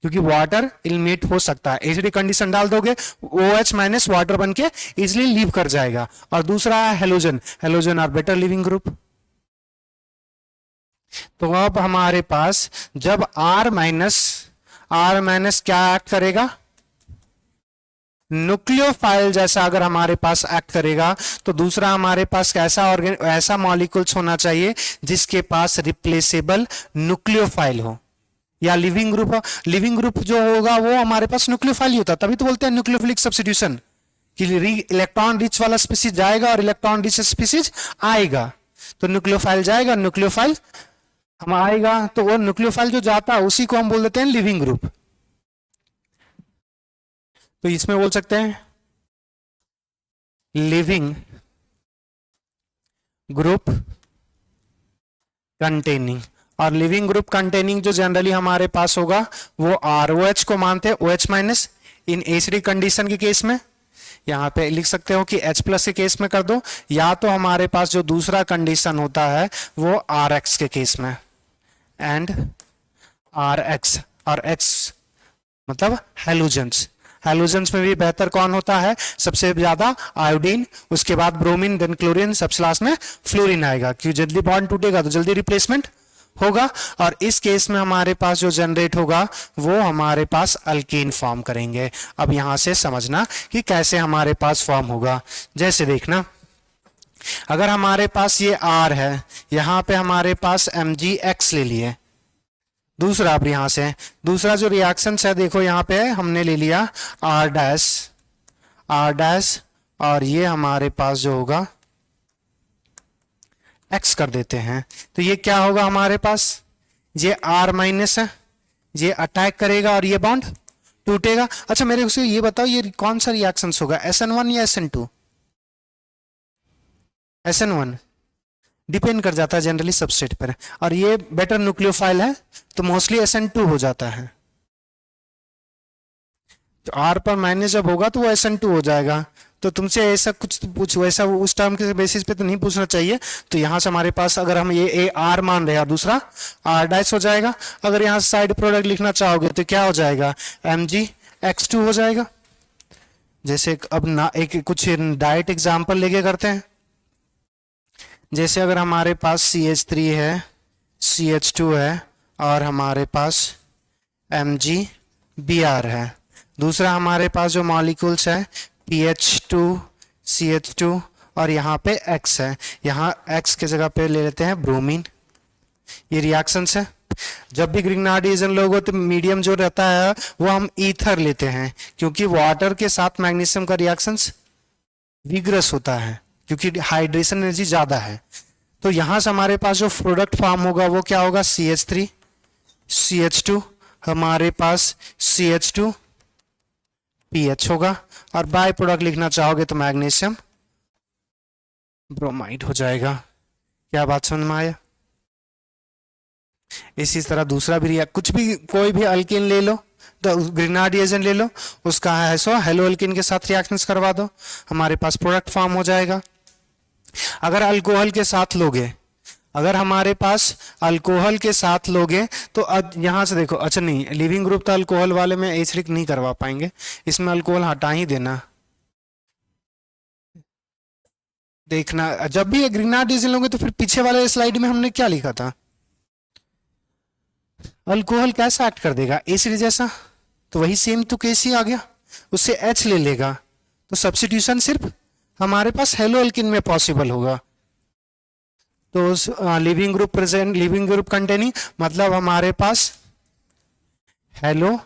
क्योंकि वाटर एलिमिनेट हो सकता है। एसिडिक कंडीशन डाल दोगे OH माइनस वाटर बन के इजिली लीव कर जाएगा। और दूसरा है halogen, halogen are better leaving group. तो अब हमारे पास जब R माइनस क्या एक्ट करेगा, न्यूक्लियोफाइल जैसा अगर हमारे पास एक्ट करेगा, तो दूसरा हमारे पास ऐसा मॉलिक्यूल्स होना चाहिए जिसके पास रिप्लेसेबल न्यूक्लियोफाइल हो या लिविंग ग्रुप हो। लिविंग ग्रुप जो होगा वो हमारे पास न्यूक्लियोफाइल ही होता है, तभी तो बोलते हैं न्यूक्लियोफिलिक सब्स्टिट्यूशन, कि इलेक्ट्रॉन रिच वाला स्पीसीज जाएगा और इलेक्ट्रॉन रिच स्पीसीज आएगा। तो न्यूक्लियोफाइल जाएगा, न्यूक्लियोफाइल हम आएगा, तो वो न्यूक्लियोफाइल जो जाता है उसी को हम बोल देते हैं लिविंग ग्रुप। तो इसमें बोल सकते हैं लिविंग ग्रुप कंटेनिंग। और लिविंग ग्रुप कंटेनिंग जो जनरली हमारे पास होगा वो ROH को मानते हैं, OH minus. In acidic condition के केस में यहां पे लिख सकते हो कि H प्लस के केस में कर दो, या तो हमारे पास जो दूसरा कंडीशन होता है वो RX के केस में, एंड RX और X मतलब हेलोजेंस। हेलोजेंस में भी बेहतर कौन होता है, सबसे ज्यादा आयोडीन, उसके बाद ब्रोमीन, देन क्लोरीन, सबसे लास्ट में फ्लोरीन आएगा, क्योंकि जल्दी बॉन्ड टूटेगा तो जल्दी रिप्लेसमेंट होगा। और इस केस में हमारे पास जो जनरेट होगा वो हमारे पास अल्कीन फॉर्म करेंगे। अब यहां से समझना कि कैसे हमारे पास फॉर्म होगा। जैसे देखना, अगर हमारे पास ये R है, यहां पे हमारे पास MgX ले लिए, दूसरा अब यहां से दूसरा जो रिएक्शन है देखो यहां पे हमने ले लिया R डैश, और ये हमारे पास जो होगा X कर देते हैं। तो ये क्या होगा हमारे पास, ये R माइनस है, ये अटैक करेगा और ये बॉन्ड टूटेगा। अच्छा मेरे से ये बताओ ये कौन सा रिएक्शन होगा, SN1 या SN2? SN1 डिपेंड कर जाता है जनरली सबस्ट्रेट पर, और ये बेटर न्यूक्लियोफाइल है तो मोस्टली SN2 हो जाता है। तो R पर माइनस जब होगा तो वो SN2 हो जाएगा। तो तुमसे ऐसा कुछ तो पूछ, वैसा उस टर्म के बेसिस पे तो नहीं पूछना चाहिए। तो यहां से हमारे पास अगर हम ये R मान रहे हैं, दूसरा R डैश हो जाएगा। अगर यहां साइड प्रोडक्ट लिखना चाहोगे तो क्या हो जाएगा, MgX2 हो जाएगा। जैसे अब ना एक कुछ डायरेक्ट एग्जाम्पल लेके करते हैं। जैसे अगर हमारे पास CH3 है, CH2 है और हमारे पास MgBr है। दूसरा हमारे पास जो मॉलिक्यूल्स है PH2 CH2 और यहाँ पे X है, यहाँ X के जगह पे ले लेते हैं ब्रोमीन। ये रिएक्शंस है। जब भी ग्रिग्नार्ड रीजन लोगे तो मीडियम जो रहता है वो हम ईथर लेते हैं, क्योंकि वाटर के साथ मैग्नीशियम का रिएक्शंस विग्रस होता है क्योंकि हाइड्रेशन एनर्जी ज्यादा है। तो यहां से हमारे पास जो प्रोडक्ट फॉर्म होगा वो क्या होगा, CH3 CH2, हमारे पास CH2 PH होगा, और बाय प्रोडक्ट लिखना चाहोगे तो मैग्नीशियम ब्रोमाइड हो जाएगा। क्या बात समझ में आया? इसी तरह दूसरा भी कुछ भी कोई भी अल्किन ले लो, तो ग्रिग्नार्ड एजेंट ले लो, उसका है सो हेलो अल्किन के साथ रिएक्शंस करवा दो, हमारे पास प्रोडक्ट फॉर्म हो जाएगा। अगर अल्कोहल के साथ लोगे, अगर हमारे पास अल्कोहल के साथ लोगे तो यहां से देखो, अच्छा नहीं, लिविंग ग्रुप तो अल्कोहल वाले में एसिडिक नहीं करवा पाएंगे, इसमें अल्कोहल हटा ही देना। देखना जब भी ग्रिग्नार्ड एजेंट लोगे तो फिर पीछे वाले स्लाइड में हमने क्या लिखा था, अल्कोहल कैसा एक्ट कर देगा, एसिड जैसा, तो वही सेम तो केस ही आ गया, उससे H ले लेगा, तो सब्स्टिट्यूशन सिर्फ हमारे पास हेलो अल्किन में पॉसिबल होगा। तो leaving group present, leaving group containing मतलब हमारे पास हेलो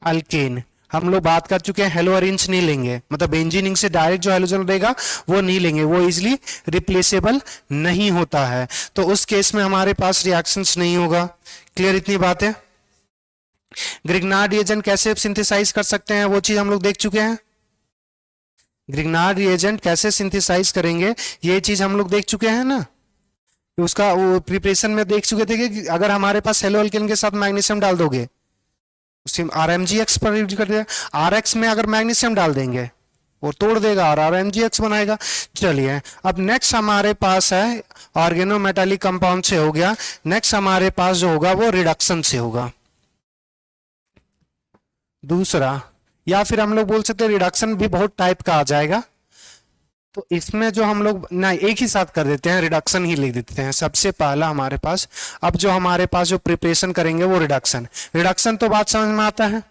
अल्केन, हम लोग बात कर चुके हैं हेलो अरेंज नहीं लेंगे, मतलब बेंजीनिंग से डायरेक्ट जो हेलोजन रहेगा वो नहीं लेंगे, वो इजिली रिप्लेसेबल नहीं होता है, तो उस केस में हमारे पास रिएक्शंस नहीं होगा। क्लियर इतनी बात है? ग्रिग्नार्ड रिएजेंट कैसे सिंथेसाइज कर सकते हैं वो चीज हम लोग देख चुके हैं। ग्रिग्नार्ड रिएजेंट कैसे सिंथेसाइज करेंगे ये चीज हम लोग देख चुके हैं ना, उसका वो प्रिपरेशन में देख चुके थे कि अगर हमारे पास हेलो अल्केन के साथ मैग्नीशियम डाल दोगे, उसी RMgX पर यूज कर दिया, RX में अगर मैग्नीशियम डाल देंगे वो तोड़ देगा और RMgX बनाएगा। चलिए अब नेक्स्ट हमारे पास है ऑर्गेनोमेटालिक कंपाउंड से हो गया, नेक्स्ट हमारे पास जो होगा वो रिडक्शन से होगा दूसरा, या फिर हम लोग बोल सकते हैं रिडक्शन भी बहुत टाइप का आ जाएगा, तो इसमें जो हम लोग ना एक ही साथ कर देते हैं, रिडक्शन ही लिख देते हैं। सबसे पहला हमारे पास अब जो हमारे पास जो प्रिपरेशन करेंगे वो रिडक्शन, रिडक्शन तो बात समझ में आता है।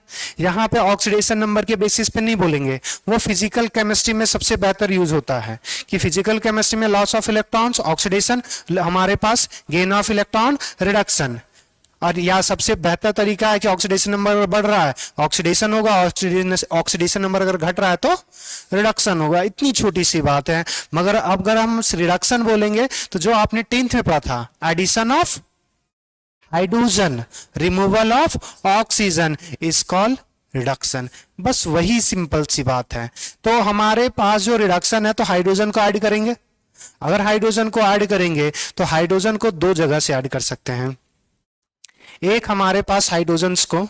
यहाँ पे ऑक्सीडेशन नंबर के बेसिस पे नहीं बोलेंगे, वो फिजिकल केमिस्ट्री में सबसे बेहतर यूज होता है कि फिजिकल केमिस्ट्री में लॉस ऑफ इलेक्ट्रॉन्स, ऑक्सीडेशन, हमारे पास गेन ऑफ इलेक्ट्रॉन, रिडक्शन, और यह सबसे बेहतर तरीका है कि ऑक्सीडेशन नंबर बढ़ रहा है ऑक्सीडेशन होगा, ऑक्सीडेशन नंबर अगर घट रहा है तो रिडक्शन होगा। इतनी छोटी सी बात है, मगर अब अगर हम रिडक्शन बोलेंगे तो जो आपने 10th में पढ़ा था, addition of hydrogen, removal of oxygen is called reduction, बस वही सिंपल सी बात है। तो हमारे पास जो रिडक्शन है तो हाइड्रोजन को ऐड करेंगे, अगर हाइड्रोजन को ऐड करेंगे तो हाइड्रोजन को दो जगह से ऐड कर सकते हैं। एक हमारे पास हाइड्रोजन्स को,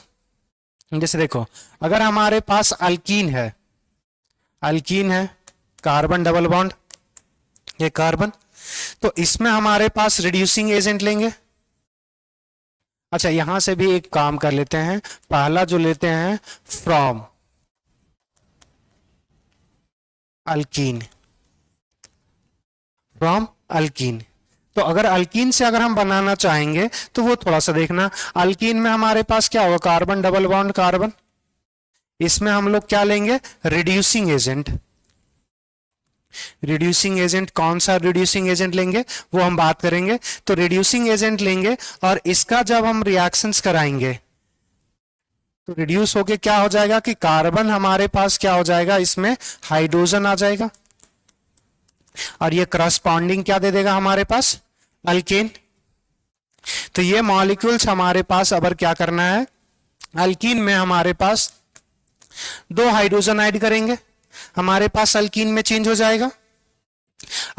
जैसे देखो अगर हमारे पास अल्कीन है, अल्कीन है, कार्बन डबल बॉन्ड, ये कार्बन, तो इसमें हमारे पास रिड्यूसिंग एजेंट लेंगे। अच्छा यहां से भी एक काम कर लेते हैं, पहला जो लेते हैं फ्रॉम अल्कीन, फ्रॉम अल्कीन, तो अगर अल्कीन से अगर हम बनाना चाहेंगे तो वो थोड़ा सा देखना, अल्कीन में हमारे पास क्या होगा, कार्बन डबल बॉन्ड कार्बन, इसमें हम लोग क्या लेंगे, रिड्यूसिंग एजेंट। रिड्यूसिंग एजेंट कौन सा रिड्यूसिंग एजेंट लेंगे वो हम बात करेंगे, तो रिड्यूसिंग एजेंट लेंगे और इसका जब हम रिएक्शंस कराएंगे तो रिड्यूस होके क्या हो जाएगा कि कार्बन हमारे पास क्या हो जाएगा, इसमें हाइड्रोजन आ जाएगा, और ये करस्पॉन्डिंग क्या दे देगा हमारे पास, अल्केन। तो ये मॉलिक्यूल्स हमारे पास अब क्या करना है, अल्कीन में हमारे पास दो हाइड्रोजन ऐड करेंगे, हमारे पास अल्कीन में चेंज हो जाएगा।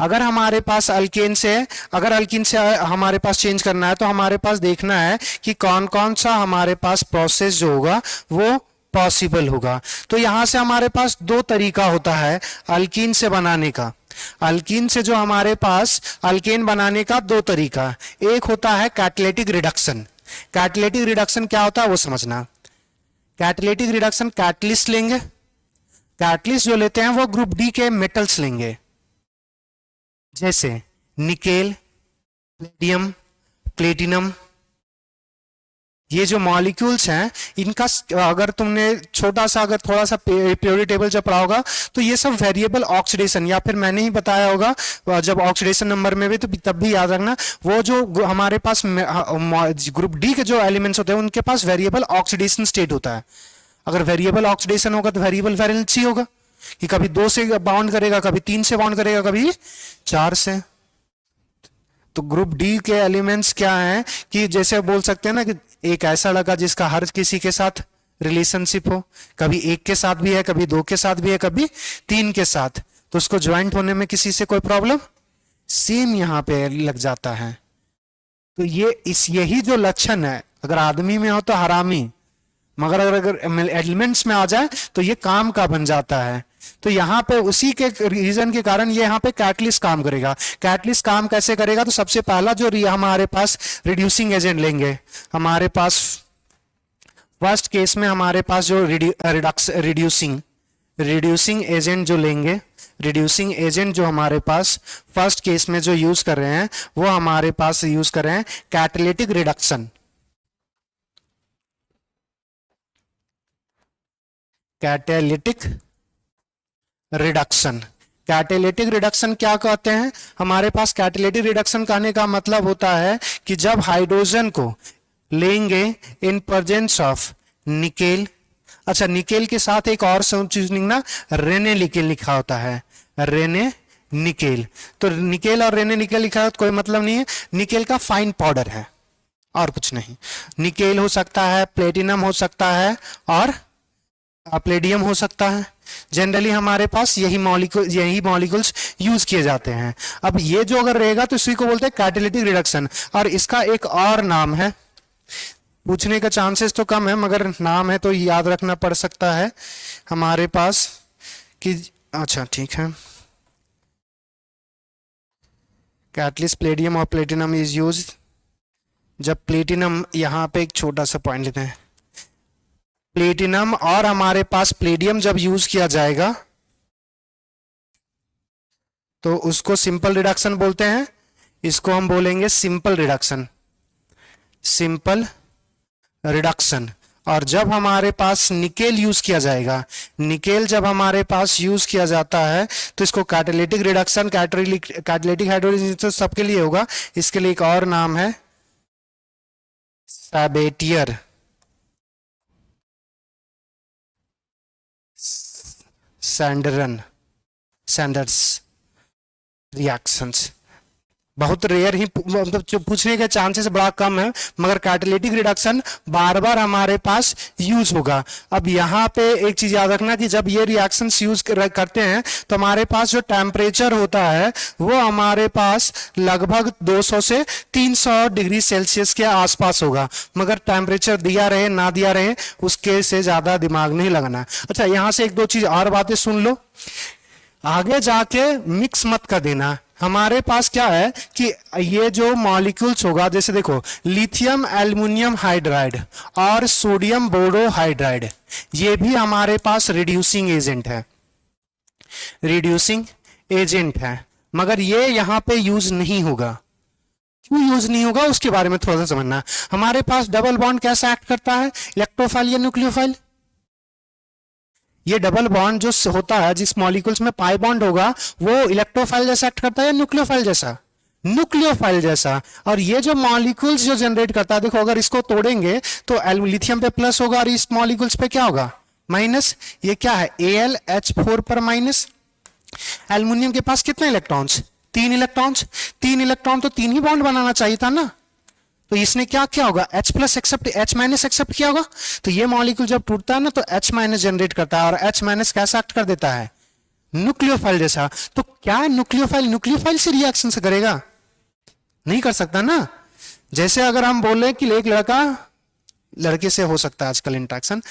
अगर हमारे पास अल्केन से, अगर अल्कीन से हमारे पास चेंज करना है तो हमारे पास देखना है कि कौन कौन सा हमारे पास प्रोसेस जो होगा वो पॉसिबल होगा। तो यहां से हमारे पास दो तरीका होता है अल्कीन से बनाने का, अल्कीन से जो हमारे पास अल्केन बनाने का दो तरीका, एक होता है कैटालिटिक रिडक्शन। कैटालिटिक रिडक्शन क्या होता है वो समझना, कैटालिटिक रिडक्शन कैटलिस्ट लेंगे, कैटलिस्ट जो लेते हैं वो ग्रुप डी के मेटल्स लेंगे, जैसे निकेल, प्लेटियम, प्लेटिनम, ये जो मॉलिक्यूल्स हैं इनका अगर तुमने छोटा सा अगर थोड़ा सा प्योरिटी टेबल जब पढ़ा होगा तो ये सब वेरिएबल ऑक्सीडेशन, या फिर मैंने ही बताया होगा जब ऑक्सीडेशन नंबर में भी, तो तब भी याद रखना वो जो हमारे पास ग्रुप डी के जो एलिमेंट्स होते हैं उनके पास वेरिएबल ऑक्सीडेशन स्टेट होता है। अगर वेरिएबल ऑक्सीडेशन होगा तो वेरिएबल वैलेंसी होगा कि कभी 2 से बाउंड करेगा, कभी 3 से बाउंड करेगा, कभी 4 से। तो ग्रुप डी के एलिमेंट्स क्या हैं कि जैसे बोल सकते हैं ना कि एक ऐसा लड़का जिसका हर किसी के साथ रिलेशनशिप हो, कभी एक के साथ भी है, कभी 2 के साथ भी है, कभी 3 के साथ, तो उसको ज्वाइंट होने में किसी से कोई प्रॉब्लम, सेम यहां पे लग जाता है। तो यही जो लक्षण है, अगर आदमी में हो तो हरामी, मगर अगर एलिमेंट्स में आ जाए तो ये काम का बन जाता है। तो यहाँ पे उसी के रीजन के कारण ये यहाँ पे कैटलिस्ट काम करेगा। कैटलिस्ट काम कैसे करेगा, तो सबसे पहला जो हमारे पास रिड्यूसिंग एजेंट लेंगे, हमारे पास फर्स्ट केस में हमारे पास जो रिड्यूसिंग एजेंट जो लेंगे, रिड्यूसिंग एजेंट जो हमारे पास फर्स्ट केस में जो यूज कर रहे हैं वो हमारे पास यूज कर रहे हैं catalytic reduction. Catalytic reduction, catalytic reduction क्या कहते हैं, हमारे पास कैटालिटिक रिडक्शन कहने का मतलब होता है कि जब हाइड्रोजन को लेंगे इन प्रेजेंस ऑफ निकेल, अच्छा निकेल के साथ एक और चीज लिखना, रेने निकेल लिखा होता है, रेने निकेल। तो निकेल और रेने निकेल लिखा है तो कोई मतलब नहीं है, निकेल का फाइन पाउडर है और कुछ नहीं। निकेल हो सकता है, प्लेटिनम हो सकता है और प्लेडियम हो सकता है। जनरली हमारे पास यही मॉलिक्यूल्स यूज किए जाते हैं। अब ये जो अगर रहेगा तो इसी को बोलते हैं कैटालिटिक रिडक्शन, और इसका एक और नाम है, पूछने का चांसेस तो कम है मगर नाम है तो याद रखना पड़ सकता है हमारे पास कि, अच्छा ठीक है, कैटलिस्ट प्लेडियम और प्लेटिनम इज यूज्ड। जब प्लेटिनम, यहां पे एक छोटा सा पॉइंट लेते हैं, प्लेटिनम और हमारे पास प्लेडियम जब यूज किया जाएगा तो उसको सिंपल रिडक्शन बोलते हैं, इसको हम बोलेंगे सिंपल रिडक्शन, सिंपल रिडक्शन। और जब हमारे पास निकेल यूज किया जाएगा, निकेल जब हमारे पास यूज किया जाता है तो इसको कैटालिटिक रिडक्शन, कैटालिटिक हाइड्रोलिसिस तो सबके लिए होगा, इसके लिए एक और नाम है सैबेटियर, सैंडर्स रिएक्शंस। बहुत रेयर ही, मतलब जो पूछने के चांसेस बड़ा कम है, मगर कैटालिटिक रिडक्शन बार बार हमारे पास यूज होगा। अब यहाँ पे एक चीज याद रखना कि जब ये रिएक्शंस यूज करते हैं तो हमारे पास जो टेम्परेचर होता है वो हमारे पास लगभग 200 से 300 डिग्री सेल्सियस के आसपास होगा, मगर टेम्परेचर दिया रहे ना दिया रहे उसके से ज्यादा दिमाग नहीं लगाना। अच्छा, यहां से एक दो चीज और बातें सुन लो, आगे जाके मिक्स मत कर देना। हमारे पास क्या है कि ये जो मॉलिक्यूल्स होगा, जैसे देखो लिथियम एल्युमिनियम हाइड्राइड और सोडियम बोरोहाइड्राइड, ये भी हमारे पास रिड्यूसिंग एजेंट है, रिड्यूसिंग एजेंट है, मगर ये यहां पे यूज नहीं होगा। क्यों यूज नहीं होगा उसके बारे में थोड़ा सा समझना। हमारे पास डबल बॉन्ड कैसे एक्ट करता है, इलेक्ट्रोफाइल या न्यूक्लियोफाइल। ये डबल बॉन्ड जो होता है, जिस मॉलिक्यूल्स में पाई बॉन्ड होगा, वो इलेक्ट्रोफाइल जैसा एक्ट करता है या न्यूक्लियोफाइल जैसा, न्यूक्लियोफाइल जैसा। और ये जो मॉलिक्यूल्स जो जनरेट करता है, देखो अगर इसको तोड़ेंगे तो लिथियम पे प्लस होगा और इस मॉलिक्यूल्स पे क्या होगा, माइनस। ये क्या है, AlH4 पर माइनस। एल्युमिनियम के पास कितने इलेक्ट्रॉन्स, 3 इलेक्ट्रॉन्स, 3 इलेक्ट्रॉन तो 3 ही बॉन्ड बनाना चाहिए था ना, तो इसने क्या किया होगा, H plus accept, H minus accept किया होगा। तो ये मॉलिक्यूल जब टूटता है ना तो H माइनस जनरेट करता है, और H माइनस कैसा एक्ट कर देता है, न्यूक्लियोफाइल जैसा। तो क्या न्यूक्लियोफाइल न्यूक्लियोफाइल से रिएक्शन से करेगा, नहीं कर सकता ना। जैसे अगर हम बोले कि एक लड़का लड़के से हो सकता है आजकल इंट्रैक्शन,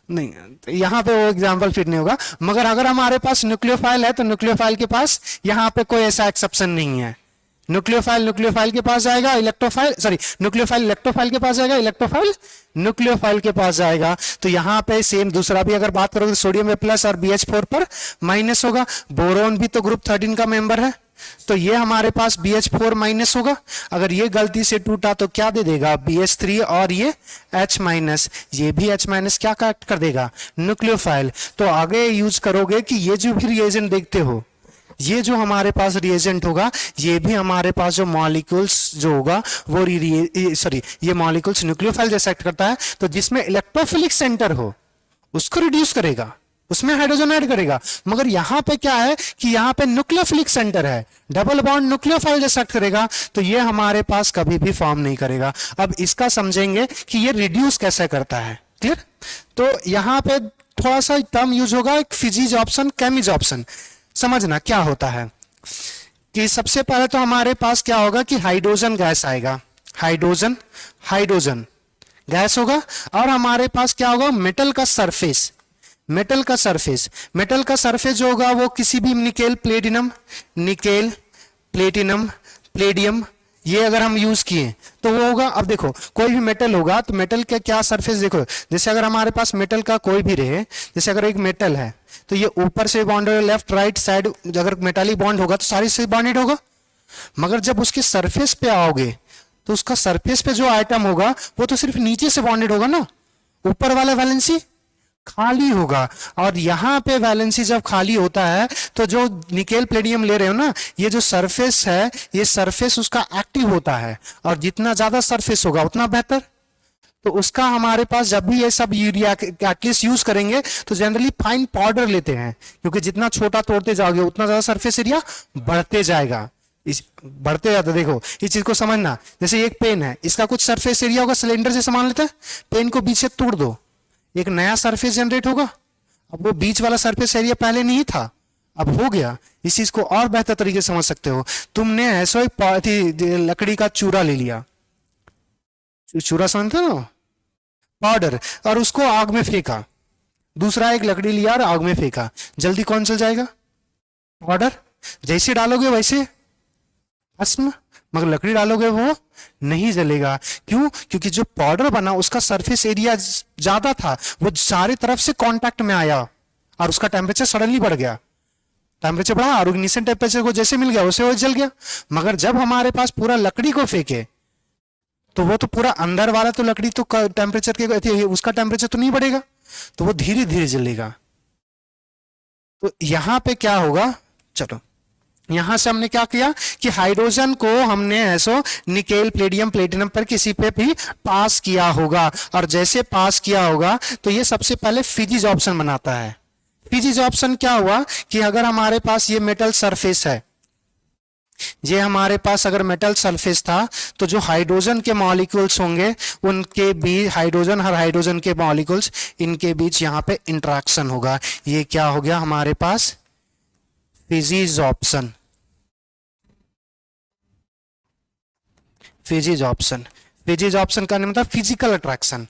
नहीं यहां पे वो एग्जांपल फिट नहीं होगा, मगर अगर हमारे पास न्यूक्लियोफाइल है तो न्यूक्लियोफाइल के पास यहां पे कोई ऐसा एक्सेप्शन नहीं है। न्यूक्लियोफाइल के पास जाएगा, इलेक्ट्रोफाइल सॉरी न्यूक्लियोफाइल इलेक्ट्रोफाइल के पास जाएगा, इलेक्ट्रोफाइल न्यूक्लियोफाइल के पास जाएगा। तो यहाँ पे सेम दूसरा भी अगर बात करोगे तो सोडियम में प्लस और BH4 पर माइनस होगा। बोरोन भी तो ग्रुप 13 का मेंबर है, तो ये हमारे पास BH4 माइनस होगा, अगर ये गलती से टूटा तो क्या दे देगा BH3, और ये H माइनस, ये भी H माइनस क्या काट कर देगा न्यूक्लियोफाइल। तो आगे यूज करोगे कि ये जो भी रिएजेंट देखते हो, ये जो हमारे पास रिएजेंट होगा, ये भी हमारे पास जो मॉलिक्यूल्स जो होगा वो सॉरी ये मॉलिक्यूल्स न्यूक्लियोफाइल जैसा एक्ट करता है, तो जिसमें इलेक्ट्रोफिलिक सेंटर हो उसको रिड्यूस करेगा, उसमें हाइड्रोजन ऐड करेगा। मगर यहां पे क्या है कि यहां पे न्यूक्लियोफिलिक सेंटर है, डबल बॉन्ड न्यूक्लियोफाइल जैसा एक्ट करेगा, तो ये हमारे पास कभी भी फॉर्म नहीं करेगा। अब इसका समझेंगे कि ये रिड्यूस कैसे करता है, क्लियर। तो यहां पे थोड़ा सा टर्म यूज होगा, एक फिजिजॉर्प्शन केमिजॉर्प्शन। समझना क्या होता है कि सबसे पहले तो हमारे पास क्या होगा कि हाइड्रोजन गैस आएगा, हाइड्रोजन हाइड्रोजन गैस होगा, और हमारे पास क्या होगा मेटल का सरफेस, मेटल का सरफेस, मेटल का सरफेस जो होगा वो किसी भी nickel platinum, nickel platinum Palladium, ये अगर हम यूज किए तो वो होगा। अब देखो कोई भी मेटल होगा तो मेटल का क्या सरफेस, देखो जैसे अगर हमारे पास मेटल का कोई भी रहे, जैसे अगर एक मेटल है तो ये ऊपर से बॉन्ड लेफ्ट राइट साइड, अगर मेटालिक बॉन्ड होगा तो सारी से बॉन्डेड होगा। मगर जब उसके सरफेस पे आओगे तो उसका सरफेस पे जो आइटम होगा वो तो सिर्फ नीचे से बॉन्डेड होगा ना, ऊपर वाला वैलेंसी खाली होगा। और यहां पे वैलेंसी जब खाली होता है तो जो निकेल प्लेडियम ले रहे हो ना, ये जो सरफेस है ये सरफेस उसका एक्टिव होता है, और जितना ज्यादा सरफेस होगा उतना बेहतर। तो उसका हमारे पास जब भी ये सब यूरिया कैटलिस्ट यूज करेंगे तो जनरली फाइन पाउडर लेते हैं, क्योंकि जितना छोटा तोड़ते जाओगे उतना ज्यादा सरफेस एरिया बढ़ते जाएगा, बढ़ते जाता। देखो इस चीज को समझना, जैसे एक पेन है, इसका कुछ सरफेस एरिया होगा, सिलेंडर से सामान लेते हैं, पेन को बीच से तोड़ दो, एक नया सरफेस जनरेट होगा। अब वो बीच वाला सरफेस एरिया पहले नहीं था, अब हो गया। इस चीज को और बेहतर तरीके से समझ सकते हो, तुमने ऐसा एक लकड़ी का चूरा ले लिया, चूरा समझते हो पाउडर, और उसको आग में फेंका, दूसरा एक लकड़ी लिया और आग में फेंका, जल्दी कौन जल जाएगा पाउडर, जैसे डालोगे वैसे भस्म, मगर लकड़ी डालोगे वो नहीं जलेगा। क्यों? क्योंकि जो पाउडर बना उसका सरफेस एरिया ज्यादा था, वो सारे तरफ से कांटेक्ट में आया और उसका टेम्परेचर सडनली बढ़ गया, टेम्परेचर बढ़ा और इग्निशन टेम्परेचर को जैसे मिल गया वैसे वो जल गया। मगर जब हमारे पास पूरा लकड़ी को फेंके तो वो तो पूरा अंदर वाला तो लकड़ी तो टेम्परेचर के उसका टेम्परेचर तो नहीं बढ़ेगा, तो वो धीरे धीरे जलेगा। तो यहां पे क्या होगा, चलो यहां से हमने क्या किया कि हाइड्रोजन को हमने ऐसो निकेल प्लेडियम प्लेटिनम पर किसी पे भी पास किया होगा, और जैसे पास किया होगा तो ये सबसे पहले फिजिजॉर्प्शन बनाता है। फिजिजॉर्प्शन क्या हुआ कि अगर हमारे पास ये मेटल सरफेस है, ये हमारे पास अगर मेटल सरफेस था तो जो हाइड्रोजन के मॉलिक्यूल्स होंगे उनके बीच, हाइड्रोजन हर हाइड्रोजन के मॉलिक्यूल्स इनके बीच यहां पे इंटरेक्शन होगा। ये क्या हो गया हमारे पास फिजिजॉर्प्शन, फिजिजॉर्प्शन, फिजिजॉर्प्शन का मतलब फिजिकल अट्रैक्शन।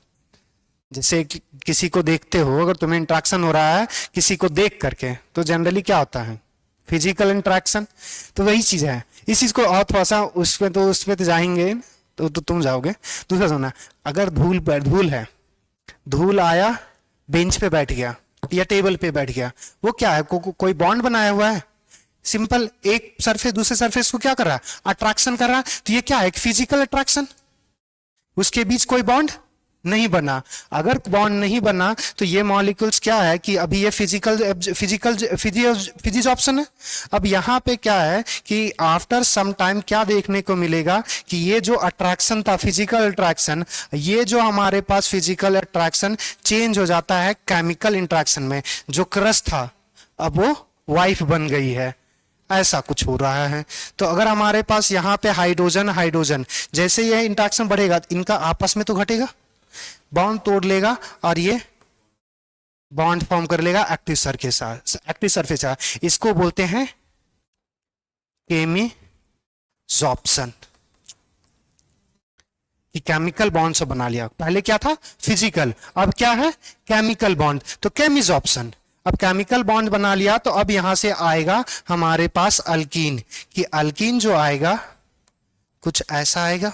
जैसे किसी को देखते हो, अगर तुम्हें इंट्रैक्शन हो रहा है किसी को देख करके तो जनरली क्या होता है फिजिकल इंट्रैक्शन, तो वही चीज है। इस चीज को और थोड़ा सा उसमें तो जाएंगे तो तुम जाओगे। दूसरा सुनना, अगर धूल है, धूल आया बेंच पे बैठ गया या टेबल पे बैठ गया, वो क्या है कोई बॉन्ड बनाया हुआ है, सिंपल एक सरफेस दूसरे सरफेस को क्या कर रहा है अट्रैक्शन कर रहा है, तो ये क्या है एक फिजिकल अट्रैक्शन, उसके बीच कोई बॉन्ड नहीं बना। अगर बॉन्ड नहीं बना तो ये मॉलिक्यूल्स क्या है कि अभी ये फिजिजॉर्प्शन है। अब यहां पे क्या है कि आफ्टर सम टाइम क्या देखने को मिलेगा कि ये जो अट्रैक्शन था फिजिकल अट्रैक्शन, ये जो हमारे पास फिजिकल अट्रैक्शन चेंज हो जाता है केमिकल इंट्रैक्शन में। जो क्रश था अब वो वाइफ बन गई है, ऐसा कुछ हो रहा है। तो अगर हमारे पास यहाँ पे हाइड्रोजन हाइड्रोजन, जैसे ये इंट्रैक्शन बढ़ेगा इनका आपस में तो घटेगा, बॉन्ड तोड़ लेगा और ये बॉन्ड फॉर्म कर लेगा एक्टिव सरफेस। इसको बोलते हैं केमिजॉर्प्शन, कि केमिकल बॉन्ड से बना लिया। पहले क्या था फिजिकल, अब क्या है केमिकल बॉन्ड, तो केमिजॉर्प्शन। अब केमिकल बॉन्ड बना लिया तो अब यहां से आएगा हमारे पास अल्कीन, कि अल्कीन जो आएगा कुछ ऐसा आएगा,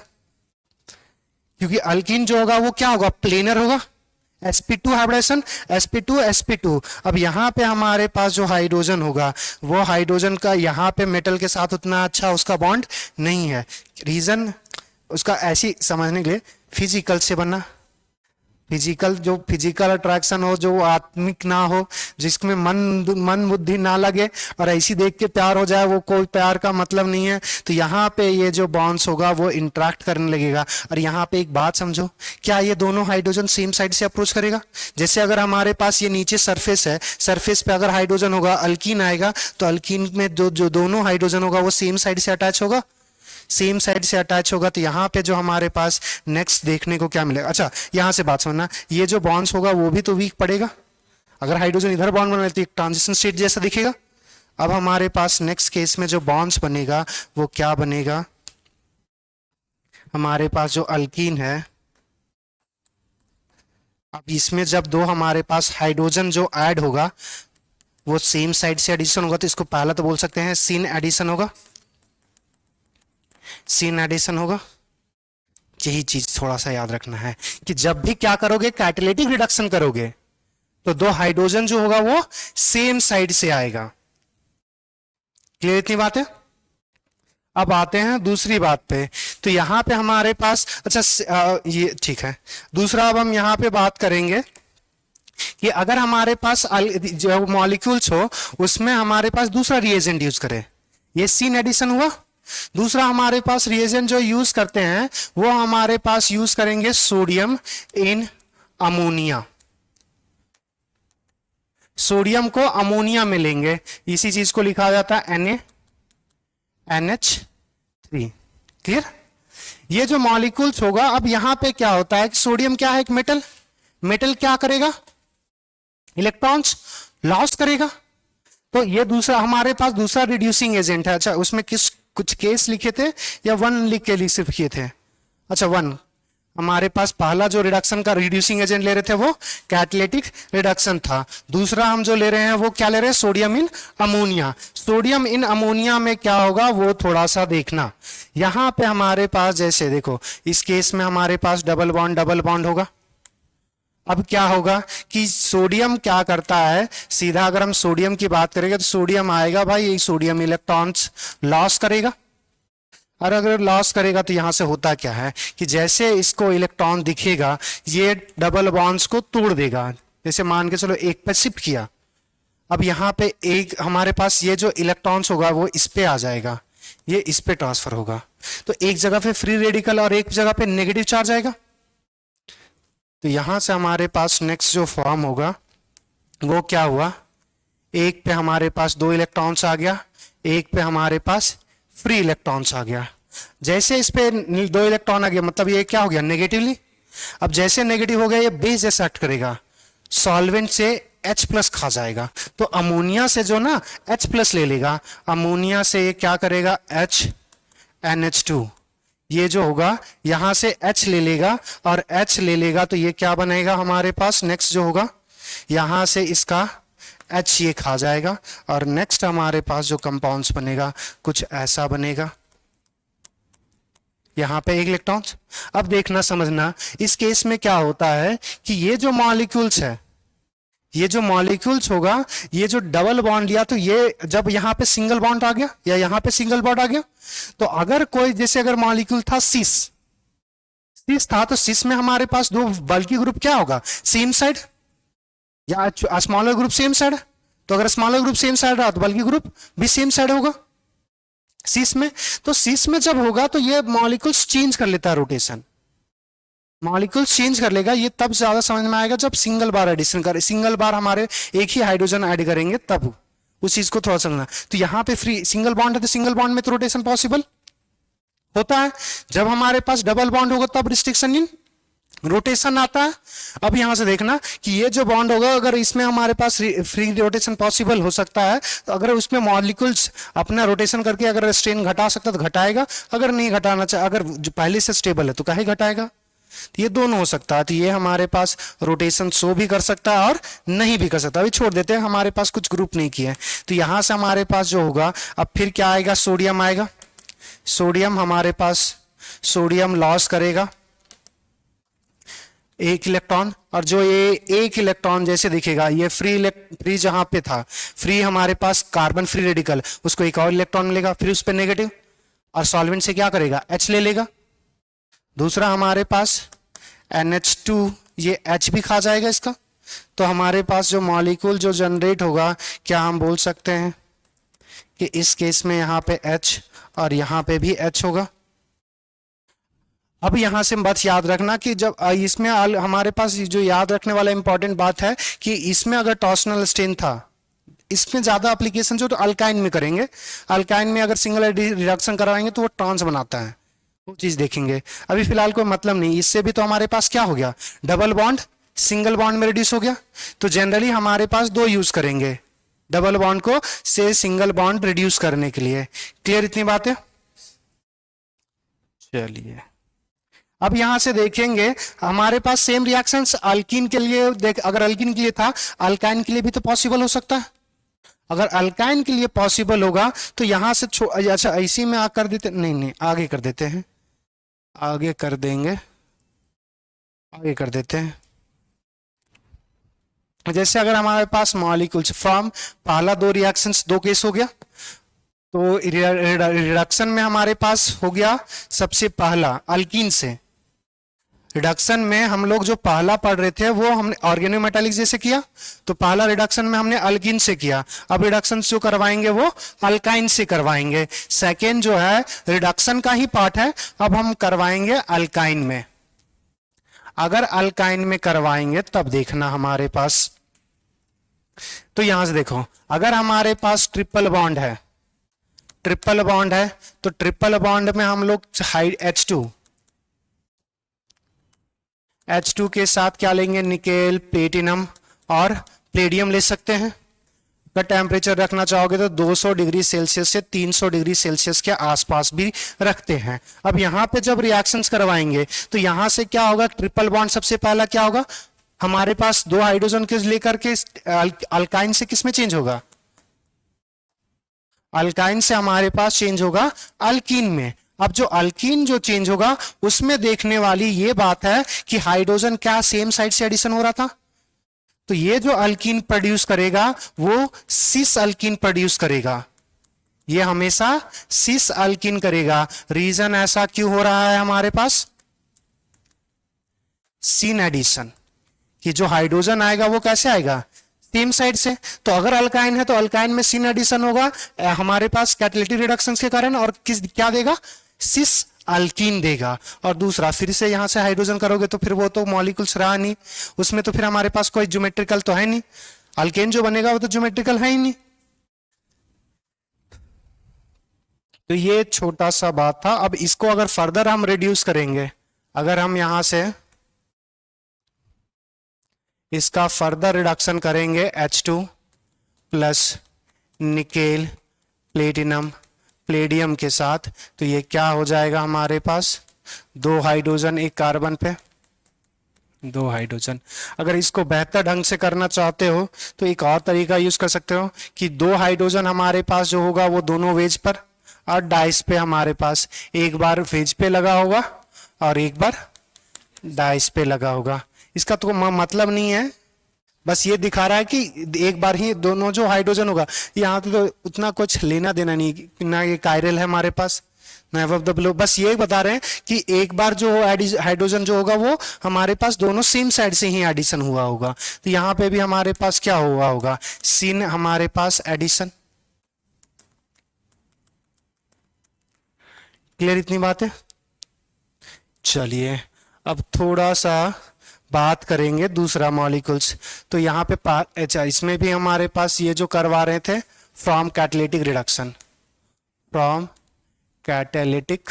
क्योंकि अल्कीन जो होगा वो क्या होगा प्लेनर होगा, sp2 हाइब्रिडेशन, sp2 अब यहाँ पे हमारे पास जो हाइड्रोजन होगा वो हाइड्रोजन का यहाँ पे मेटल के साथ उतना अच्छा उसका बॉन्ड नहीं है। रीजन उसका ऐसी समझने के लिए, फिजिकल से बनना, फिजिकल जो फिजिकल अट्रैक्शन हो, जो आत्मिक ना हो, जिसमें मन बुद्धि ना लगे और ऐसी देख के प्यार हो जाए, वो कोई प्यार का मतलब नहीं है। तो यहाँ पे ये जो बॉन्ड्स होगा वो इंटरेक्ट करने लगेगा। और यहाँ पे एक बात समझो, क्या ये दोनों हाइड्रोजन सेम साइड से अप्रोच करेगा? जैसे अगर हमारे पास ये नीचे सरफेस है, सरफेस पे अगर हाइड्रोजन होगा, अल्कीन आएगा, तो अल्कीन में जो दोनों हाइड्रोजन होगा वो सेम साइड से अटैच होगा, सेम साइड से अटैच होगा। तो यहाँ पे जो हमारे पास नेक्स्ट देखने को क्या मिलेगा? अच्छा, यहाँ से बात सुनना, ये जो बॉन्ड्स होगा वो भी तो वीक पड़ेगा। अगर हाइड्रोजन इधर बॉन्ड बना तो एक ट्रांजिशन स्टेट जैसा दिखेगा। अब हमारे पास नेक्स्ट केस में जो बॉन्ड्स बनेगा वो क्या बनेगा? हमारे पास जो अल्कीन है, अब इसमें जब दो हमारे पास हाइड्रोजन जो ऐड होगा वो सेम साइड से एडिशन होगा, तो इसको पहला तो बोल सकते हैं सिन एडिशन होगा, सीन एडिशन होगा। यही चीज थोड़ा सा याद रखना है कि जब भी क्या करोगे, कैटालिटिक रिडक्शन करोगे, तो दो हाइड्रोजन जो होगा वो सेम साइड से आएगा। क्लियर इतनी बात है? अब आते हैं दूसरी बात पे। तो यहां पे हमारे पास, अच्छा ये ठीक है। दूसरा अब हम यहां पे बात करेंगे कि अगर हमारे पास जो मॉलिक्यूल्स हो उसमें हमारे पास दूसरा रिएजेंट यूज करें, ये सीन एडिशन हुआ। दूसरा हमारे पास रिएजेंट जो यूज करते हैं वो हमारे पास यूज करेंगे सोडियम इन अमोनिया। सोडियम को अमोनिया में लेंगे, इसी चीज को लिखा जाता है NH3। क्लियर? ये जो मॉलिक्यूल्स होगा, अब यहां पे क्या होता है कि सोडियम क्या है? एक मेटल। मेटल क्या करेगा? इलेक्ट्रॉन्स लॉस करेगा। तो ये दूसरा हमारे पास दूसरा रिड्यूसिंग एजेंट है। अच्छा, उसमें कुछ केस लिखे थे या वन लिख के सिर्फ किए थे? अच्छा, वन। हमारे पास पहला जो रिडक्शन का रिड्यूसिंग एजेंट ले रहे थे वो कैटालिटिक रिडक्शन था। दूसरा हम जो ले रहे हैं वो क्या ले रहे हैं? Sodium in ammonia. Sodium in ammonia में क्या होगा वो थोड़ा सा देखना। यहां पे हमारे पास जैसे देखो, इस केस में हमारे पास डबल बॉन्ड होगा। अब क्या होगा कि सोडियम क्या करता है, सीधा अगर हम सोडियम की बात करेंगे तो सोडियम आएगा भाई, ये सोडियम इलेक्ट्रॉन्स लॉस करेगा। और अगर लॉस करेगा तो यहां से होता क्या है कि जैसे इसको इलेक्ट्रॉन दिखेगा ये डबल बॉन्ड्स को तोड़ देगा। जैसे मान के चलो एक पे शिफ्ट किया, अब यहां पे एक हमारे पास ये जो इलेक्ट्रॉन्स होगा वो इस पे आ जाएगा, ये इस पे ट्रांसफर होगा। तो एक जगह पे फ्री रेडिकल और एक जगह पे नेगेटिव चार्ज आएगा। तो यहां से हमारे पास नेक्स्ट जो फॉर्म होगा वो क्या हुआ? एक पे हमारे पास दो इलेक्ट्रॉन्स आ गया, एक पे हमारे पास फ्री इलेक्ट्रॉन्स आ गया। जैसे इस पे दो इलेक्ट्रॉन आ गया मतलब ये क्या हो गया? नेगेटिवली। अब जैसे नेगेटिव हो गया ये बेस जैसा एक्ट करेगा, सॉल्वेंट से H+ खा जाएगा। तो अमोनिया से जो ना H+ ले लेगा, अमोनिया से ये क्या करेगा? NH2। ये जो होगा यहां से H ले लेगा और H ले लेगा तो ये क्या बनेगा हमारे पास? नेक्स्ट जो होगा यहां से इसका H ये खा जाएगा और नेक्स्ट हमारे पास जो कंपाउंड्स बनेगा कुछ ऐसा बनेगा। यहां पे एक इलेक्ट्रॉन्स। अब देखना समझना, इस केस में क्या होता है कि ये जो मॉलिक्यूल्स है, ये जो मॉलिक्यूल्स होगा, ये जो डबल बॉन्ड लिया तो ये जब यहां पे सिंगल बॉन्ड आ गया या यहां पे सिंगल बॉन्ड आ गया, तो अगर कोई जैसे अगर मॉलिक्यूल था सिस था, तो सिस में हमारे पास दो बल्कि ग्रुप क्या होगा? सेम साइड या स्मॉलर ग्रुप सेम साइड। तो अगर स्मॉलर ग्रुप सेम साइड रहा तो बल्कि ग्रुप भी सेम साइड होगा सिस में। तो सिस में जब होगा तो ये मॉलिक्यूल्स चेंज कर लेता है रोटेशन, मॉलिक्यूल्स चेंज कर लेगा। ये तब ज्यादा समझ में आएगा जब सिंगल बार एडिशन करें, सिंगल बार हमारे एक ही हाइड्रोजन ऐड करेंगे तब उस चीज को थोड़ा समझना। तो यहां पे फ्री सिंगल बॉन्ड है तो सिंगल बॉन्ड में तो रोटेशन पॉसिबल होता है। जब हमारे पास डबल बॉन्ड होगा तब रिस्ट्रिक्शन इन रोटेशन आता है। अब यहां से देखना कि ये जो बॉन्ड होगा अगर इसमें हमारे पास फ्री रोटेशन पॉसिबल हो सकता है, तो अगर उसमें मॉलिक्यूल्स अपना रोटेशन करके अगर स्ट्रेन घटा सकता तो घटाएगा, अगर नहीं घटाना चाहे, अगर जो पहले से स्टेबल है तो काहे घटाएगा। तो ये दोनों हो सकता है। तो ये हमारे पास रोटेशन शो भी कर सकता है और नहीं भी कर सकता। अभी छोड़ देते हैं, हमारे पास कुछ ग्रुप नहीं किए। तो यहां से हमारे पास जो होगा अब फिर क्या आएगा? सोडियम आएगा। सोडियम हमारे पास सोडियम लॉस करेगा, एक इलेक्ट्रॉन, और जो ये एक इलेक्ट्रॉन जैसे दिखेगा ये फ्री जहां पे था, फ्री हमारे पास कार्बन फ्री रेडिकल, उसको एक और इलेक्ट्रॉन मिलेगा, फिर उस पर नेगेटिव, और सॉल्वेंट से क्या करेगा, H ले लेगा। दूसरा हमारे पास NH2, ये H भी खा जाएगा इसका, तो हमारे पास जो मॉलिक्यूल जो जनरेट होगा, क्या हम बोल सकते हैं कि इस केस में यहाँ पे H और यहाँ पे भी H होगा। अब यहां से बस याद रखना कि जब इसमें हमारे पास जो याद रखने वाला इंपॉर्टेंट बात है कि इसमें अगर टॉर्सनल स्टेन था, इसमें ज्यादा एप्लीकेशन जो तो अल्काइन में करेंगे, अल्काइन में अगर सिंगल रिडक्शन कराएंगे तो वो ट्रांस बनाता है, वो चीज देखेंगे। अभी फिलहाल कोई मतलब नहीं, इससे भी तो हमारे पास क्या हो गया, डबल बॉन्ड सिंगल बॉन्ड में रिड्यूस हो गया। तो जनरली हमारे पास दो यूज करेंगे डबल बॉन्ड को से सिंगल बॉन्ड रिड्यूस करने के लिए। क्लियर इतनी बात है? चलिए अब यहां से देखेंगे हमारे पास सेम रिएक्शंस अल्कीन के लिए देख, अगर अल्कीन के लिए था, अल्काइन के लिए भी तो पॉसिबल हो सकता है। अगर अल्काइन के लिए पॉसिबल होगा तो यहां से अच्छा इसी में कर देते, नहीं आगे कर देते हैं, आगे कर देंगे, आगे कर देते हैं। जैसे अगर हमारे पास मॉलिक्यूल्स फ्रॉम पहला दो रिएक्शंस, दो केस हो गया, तो रिडक्शन में हमारे पास हो गया सबसे पहला अल्कीन से। रिडक्शन में हम लोग जो पहला पढ़ रहे थे वो हमने ऑर्गेनोमेटालिक जैसे किया, तो पहला रिडक्शन में हमने अल्कीन से किया। अब रिडक्शन जो करवाएंगे वो अल्काइन से करवाएंगे। सेकेंड जो है रिडक्शन का ही पार्ट है, अब हम करवाएंगे अल्काइन में। अगर अल्काइन में करवाएंगे तब देखना हमारे पास, तो यहां से देखो, अगर हमारे पास ट्रिपल बॉन्ड है, ट्रिपल बॉन्ड है तो ट्रिपल बॉन्ड में हम लोग H2 के साथ क्या लेंगे, निकेल, प्लेटिनम और प्लेडियम ले सकते हैं। अगर टेम्परेचर रखना चाहोगे तो 200 डिग्री सेल्सियस से 300 डिग्री सेल्सियस के आसपास भी रखते हैं। अब यहां पे जब रिएक्शंस करवाएंगे तो यहां से क्या होगा, ट्रिपल बॉन्ड सबसे पहला क्या होगा, हमारे पास दो हाइड्रोजन के लेकर के अल्काइन से किस में चेंज होगा, अल्काइन से हमारे पास चेंज होगा अल्कीन में। अब जो अल्कीन जो चेंज होगा उसमें देखने वाली ये बात है कि हाइड्रोजन क्या सेम साइड से एडिशन हो रहा था, तो ये जो अल्कीन प्रोड्यूस करेगा वो सिस अल्कीन प्रोड्यूस करेगा, ये हमेशा सिस अल्कीन करेगा। रीजन ऐसा क्यों हो रहा है हमारे पास, सीन एडिशन, कि जो हाइड्रोजन आएगा वो कैसे आएगा, सेम साइड से। तो अगर अल्काइन है तो अल्काइन में सीन एडिशन होगा हमारे पास कैटालिटिक रिडक्शन के कारण, और क्या देगा, सिस अल्कीन देगा। और दूसरा फिर से यहां से हाइड्रोजन करोगे तो फिर वो तो मॉलिक्यूल्स रहा नहीं, उसमें तो फिर हमारे पास कोई ज्योमेट्रिकल तो है नहीं, अल्केन जो बनेगा वो तो ज्योमेट्रिकल है ही नहीं। तो ये छोटा सा बात था। अब इसको अगर फर्दर हम रिड्यूस करेंगे, अगर हम यहां से इसका फर्दर रिडक्शन करेंगे H2 plus nickel, platinum, Palladium के साथ, तो ये क्या हो जाएगा हमारे पास, दो हाइड्रोजन एक कार्बन पे, दो हाइड्रोजन। अगर इसको बेहतर ढंग से करना चाहते हो तो एक और तरीका यूज कर सकते हो कि दो हाइड्रोजन हमारे पास जो होगा वो दोनों वेज पर और डाइस पे, हमारे पास एक बार वेज पे लगा होगा और एक बार डाइस पे लगा होगा। इसका तो मतलब नहीं है, बस ये दिखा रहा है कि एक बार ही दोनों जो हाइड्रोजन होगा, यहाँ तो उतना कुछ लेना देना नहीं, ना ये कायरल है हमारे पास ना एबव द बिलो, बस ये बता रहे हैं कि एक बार जो हाइड्रोजन जो होगा वो हमारे पास दोनों सेम साइड से ही एडिशन हुआ होगा। तो यहाँ पे भी हमारे पास क्या हुआ होगा, सीन हमारे पास एडिशन। क्लियर इतनी बात है? चलिए अब थोड़ा सा बात करेंगे दूसरा मॉलिक्यूल्स। तो यहाँ पे अच्छा इसमें भी हमारे पास ये जो करवा रहे थे from catalytic reduction, from catalytic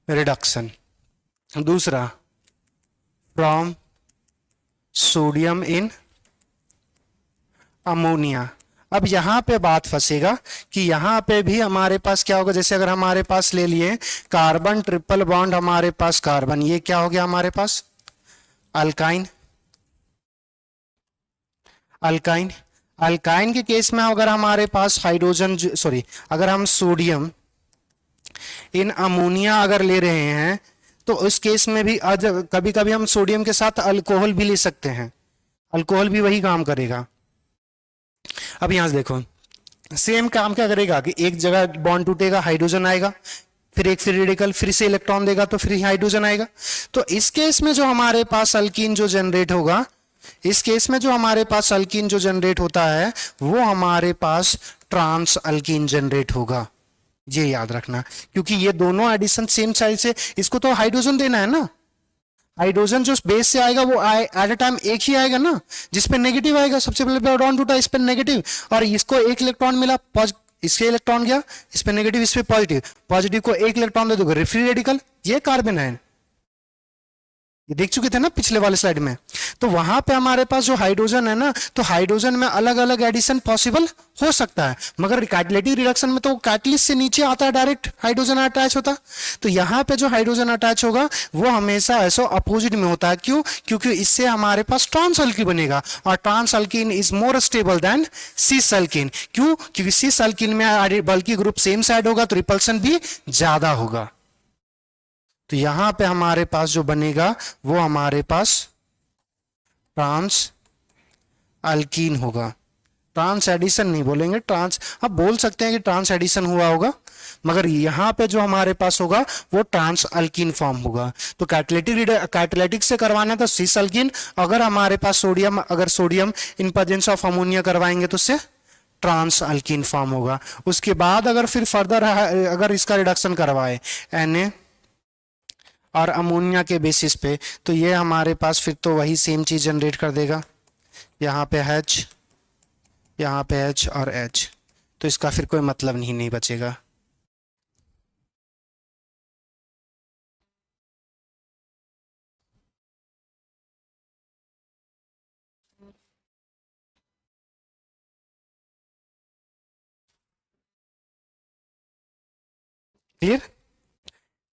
reduction. दूसरा फ्रॉम सोडियम इन अमोनिया। अब यहां पे बात फंसेगा कि यहां पे भी हमारे पास क्या होगा, जैसे अगर हमारे पास ले लिए कार्बन ट्रिपल बॉन्ड, हमारे पास कार्बन, ये क्या हो गया हमारे पास अल्काइन। अल्काइन अल्काइन के केस में अगर हमारे पास हाइड्रोजन अगर हम सोडियम इन अमोनिया अगर ले रहे हैं तो उस केस में भी आज कभी कभी हम सोडियम के साथ अल्कोहल भी ले सकते हैं, अल्कोहल भी वही काम करेगा। अब यहां से देखो सेम काम क्या करेगा कि एक जगह बॉन्ड टूटेगा, हाइड्रोजन आएगा, फिर एक फ्री रेडिकल, फिर से इलेक्ट्रॉन देगा तो फिर हाइड्रोजन आएगा। तो इस केस में जो हमारे पास अल्कीन जो जनरेट होगा, इस केस में जो हमारे पास अल्कीन जो जनरेट होता है वो हमारे पास ट्रांस अल्कीन जनरेट होगा, ये याद रखना। क्योंकि ये दोनों एडिशन सेम साइड से, इसको तो हाइड्रोजन देना है ना, हाइड्रोजन जो बेस से आएगा वो एट अ टाइम एक ही आएगा ना, जिसपे नेगेटिव आएगा। सबसे पहले प्रोटॉन टूटा, इस पे नेगेटिव, और इसको एक इलेक्ट्रॉन मिला, इसके इलेक्ट्रॉन गया, इस पे नेगेटिव, इस पे पॉजिटिव, पॉजिटिव को एक इलेक्ट्रॉन दे दोगे फ्री रेडिकल, ये कार्बन है, ये देख चुके थे ना पिछले वाले स्लाइड में। तो वहां पे हमारे पास जो हाइड्रोजन है ना, तो हाइड्रोजन में अलग अलग एडिशन पॉसिबल हो सकता है, मगर कैटालिटिक रिडक्शन में तो कैटलिस्ट से नीचे आता है, डायरेक्ट हाइड्रोजन अटैच होता। तो यहाँ पे जो हाइड्रोजन अटैच होगा वो हमेशा ऐसा अपोजिट में होता है। क्यों? क्योंकि इससे हमारे पास ट्रांस अल्कीन बनेगा, और trans alkene is more stable than cis alkene. क्यों? क्योंकि सिस अल्कीन में बल्कि ग्रुप सेम साइड होगा तो रिपल्सन भी ज्यादा होगा। तो यहां पे हमारे पास जो बनेगा वो हमारे पास ट्रांस अल्कीन होगा। ट्रांस एडिशन नहीं बोलेंगे, ट्रांस अब बोल सकते हैं कि ट्रांस एडिशन हुआ होगा, मगर यहां पे जो हमारे पास होगा वो ट्रांस अल्कीन फॉर्म होगा। तो कैटालिटिक से करवाना तो सिस अल्कीन, अगर हमारे पास सोडियम, अगर sodium in presence of ammonia करवाएंगे तो उससे ट्रांस अल्कीन फॉर्म होगा। उसके बाद अगर फिर फर्दर अगर इसका रिडक्शन करवाए Na और अमोनिया के बेसिस पे, तो ये हमारे पास फिर तो वही सेम चीज जनरेट कर देगा, यहाँ पे H, यहाँ पे H और H, तो इसका फिर कोई मतलब नहीं बचेगा। क्लियर?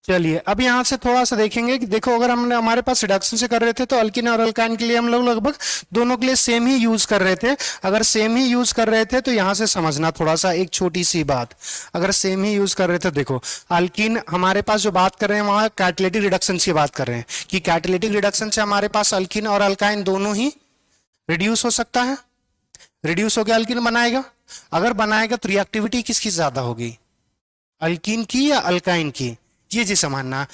चलिए अब यहां से थोड़ा सा देखेंगे कि देखो अगर हमने हमारे पास रिडक्शन से कर रहे थे तो अल्कीन और अल्काइन के लिए हम लोग लगभग दोनों के लिए सेम ही यूज कर रहे थे। अगर सेम ही यूज कर रहे थे तो यहां से समझना थोड़ा सा एक छोटी सी बात, अगर सेम ही यूज कर रहे थे, देखो अल्कीन हमारे पास जो बात कर रहे हैं वहां कैटालिटिक रिडक्शन की बात कर रहे हैं कि कैटालिटिक रिडक्शन से हमारे पास अल्कीन और अल्काइन दोनों ही रिड्यूस हो सकता है, रिड्यूस होकर अल्कीन बनाएगा। अगर बनाएगा तो रिएक्टिविटी किसकी ज्यादा होगी, अल्कीन की या अल्काइन की, ये जी समझना।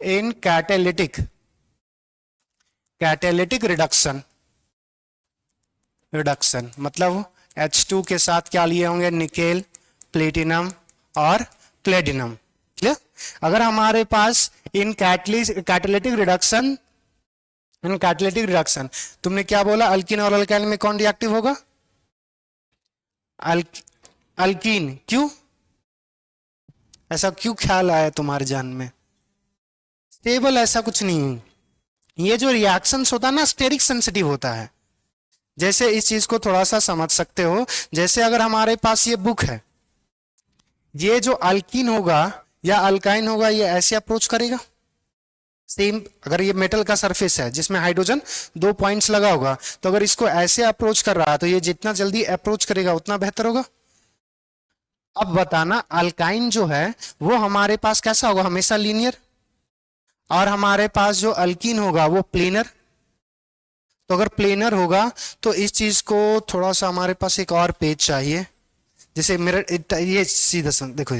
इन कैटालिटिक रिडक्शन मतलब H2 के साथ क्या लिए होंगे, निकेल, प्लेटिनम और प्लेटिनम। क्लियर? अगर हमारे पास इन कैटालिटिक रिडक्शन तुमने क्या बोला, अल्कीन और अल्काइन में कौन रिएक्टिव होगा, अल्कीन। क्यों? ऐसा क्यों ख्याल आया तुम्हारे जान में? स्टेबल ऐसा कुछ नहीं है, ये जो रिएक्शंस होता है ना स्टेरिक सेंसिटिव होता है। जैसे इस चीज को थोड़ा सा समझ सकते हो, जैसे अगर हमारे पास ये बुक है, ये जो अल्कीन होगा या अल्काइन होगा ये ऐसे अप्रोच करेगा सेम। अगर ये मेटल का सरफेस है जिसमें हाइड्रोजन 2 पॉइंट्स लगा होगा, तो अगर इसको ऐसे अप्रोच कर रहा है तो ये जितना जल्दी अप्रोच करेगा उतना बेहतर होगा। अब बताना अल्काइन जो है वो हमारे पास कैसा होगा, हमेशा लीनियर, और हमारे पास जो अल्कीन होगा वो प्लेनर। तो अगर प्लेनर होगा तो इस चीज को थोड़ा सा हमारे पास एक और पेज चाहिए, जैसे मेरा ये सीधा देखो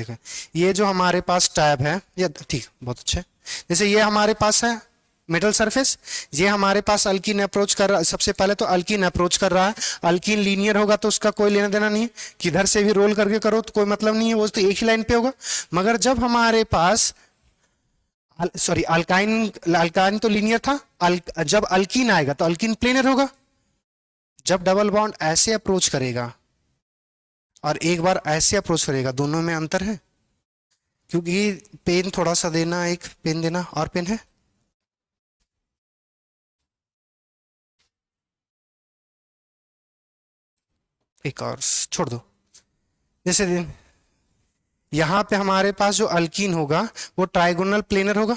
ये जो हमारे पास टैब है ये ठीक बहुत अच्छा है। जैसे ये हमारे पास है मेटल सरफेस, ये हमारे पास अल्कीन अप्रोच कर रहा है, सबसे पहले तो अल्कीन अप्रोच कर रहा है। अल्कीन लीनियर होगा तो उसका कोई लेना देना नहीं है, किधर से भी रोल करके करो तो कोई मतलब नहीं है, वो तो एक ही लाइन पे होगा। मगर जब हमारे पास सॉरी अल्काइन तो लीनियर था, जब अल्कीन आएगा तो अल्कीन प्लेनर होगा। जब डबल बॉन्ड ऐसे अप्रोच करेगा और एक बार ऐसे अप्रोच करेगा, दोनों में अंतर है। क्योंकि पेन थोड़ा सा देना, एक पेन देना, और पेन है, एक और छोड़ दो। जैसे यहां पे हमारे पास जो अल्कीन होगा वो ट्राइगोनल प्लेनर होगा,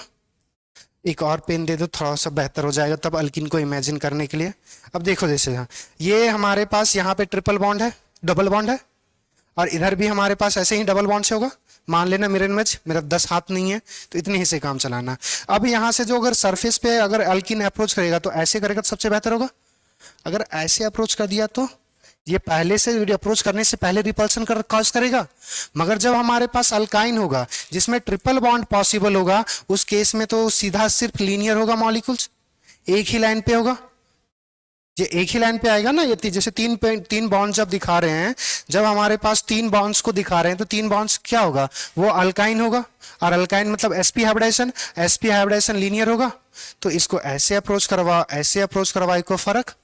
एक और पेन दे दो थोड़ा सा बेहतर हो जाएगा तब अल्कीन को इमेजिन करने के लिए। अब देखो जैसे ये हमारे पास यहाँ पे ट्रिपल बॉन्ड है, डबल बॉन्ड है, और इधर भी हमारे पास ऐसे ही डबल बॉन्ड से होगा, मान लेना मेरे इमेज मेरा 10 हाथ नहीं है तो इतने ही से काम चलाना। अब यहाँ से जो अगर सरफेस पे अगर अल्कीन अप्रोच करेगा तो ऐसे करेगा तो सबसे बेहतर होगा। अगर ऐसे अप्रोच कर दिया तो ये पहले से अप्रोच करने से पहले रिपल्सन कॉज करेगा। मगर जब हमारे पास अल्काइन होगा जिसमें ट्रिपल बॉन्ड पॉसिबल होगा उस केस में तो सीधा सिर्फ लीनियर होगा, मॉलिक्यूल्स एक ही लाइन पे होगा। ये एक ही लाइन पे आएगा ना, ये जैसे तीन बॉन्ड्स जब दिखा रहे हैं, जब हमारे पास 3 बॉन्ड्स को दिखा रहे हैं तो 3 बॉन्ड्स क्या होगा, वो अल्काइन होगा। और अल्काइन मतलब sp hybridization, sp hybridization linear होगा। तो इसको ऐसे अप्रोच करवा, ऐसे अप्रोच करवाए, को फर्क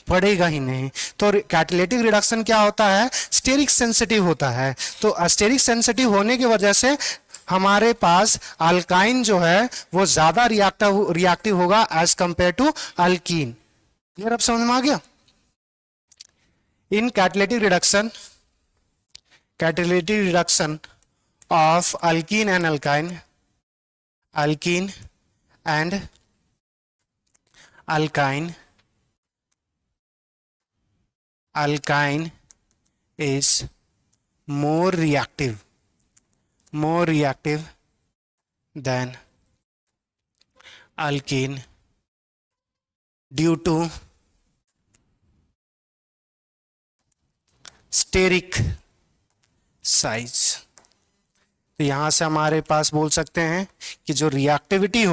पड़ेगा ही नहीं। तो कैटालिटिक रिडक्शन क्या होता है, स्टेरिक सेंसिटिव होता है। तो स्टेरिक सेंसिटिव होने की वजह से हमारे पास अल्काइन जो है वो ज्यादा रिएक्टिव होगा as compare to alkene. Clear, अब समझ में आ गया। In catalytic reduction of alkene and alkyne, alkene and alkyne, alkyne is more reactive than alkene due to steric size। तो यहां से हमारे पास बोल सकते हैं कि जो reactivity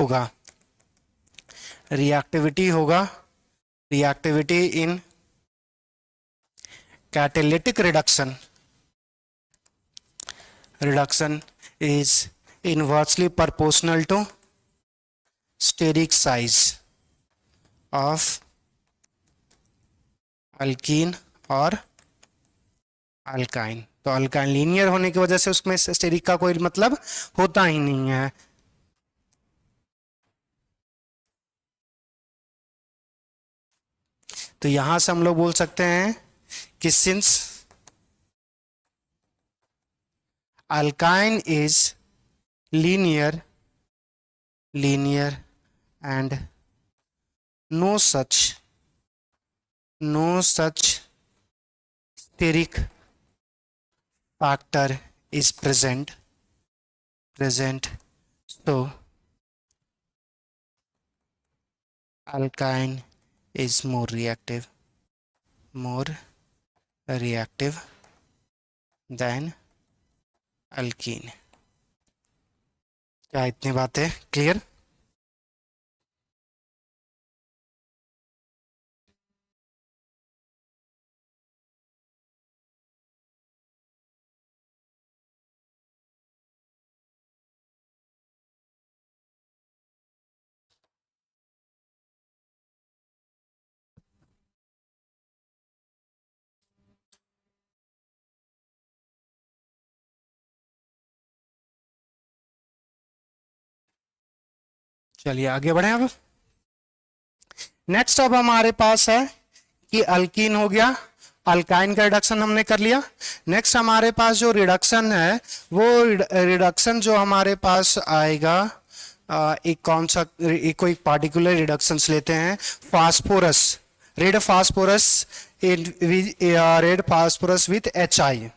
in catalytic reduction is inversely proportional to steric size of alkene और alkyne। तो अल्काइन लीनियर होने की वजह से उसमें स्टेरिक का कोई मतलब होता ही नहीं है। तो यहां से हम लोग बोल सकते हैं कि since alkyne is linear and no such steric factor is present, so alkyne is more reactive than alkene। क्या इतनी बातें क्लियर? चलिए आगे बढ़े। अब नेक्स्ट अब हमारे पास है कि अल्कीन हो गया, अल्काइन का रिडक्शन हमने कर लिया। नेक्स्ट हमारे पास जो रिडक्शन है वो रिडक्शन जो हमारे पास आएगा, एक कौन सा, कोई पार्टिकुलर रिडक्शंस लेते हैं। Phosphorus, red phosphorus with HI,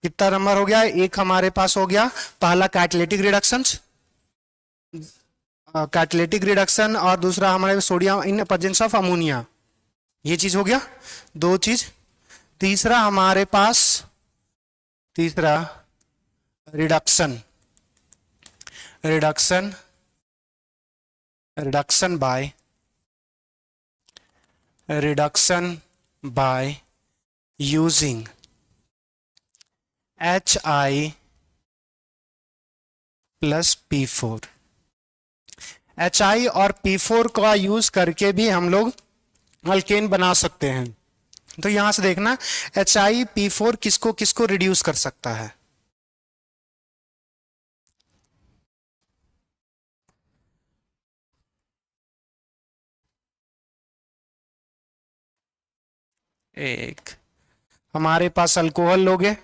कितना नंबर हो गया, एक हमारे पास हो गया पहला कैटालिटिक रिडक्शन और दूसरा हमारे sodium in presence of ammonia, ये चीज हो गया, 2 चीज। तीसरा हमारे पास reduction by using HI plus P4। HI और P4 का यूज करके भी हम लोग अल्केन बना सकते हैं। तो यहां से देखना HI P4 किसको किसको रिड्यूस कर सकता है। एक हमारे पास अल्कोहल लोगे,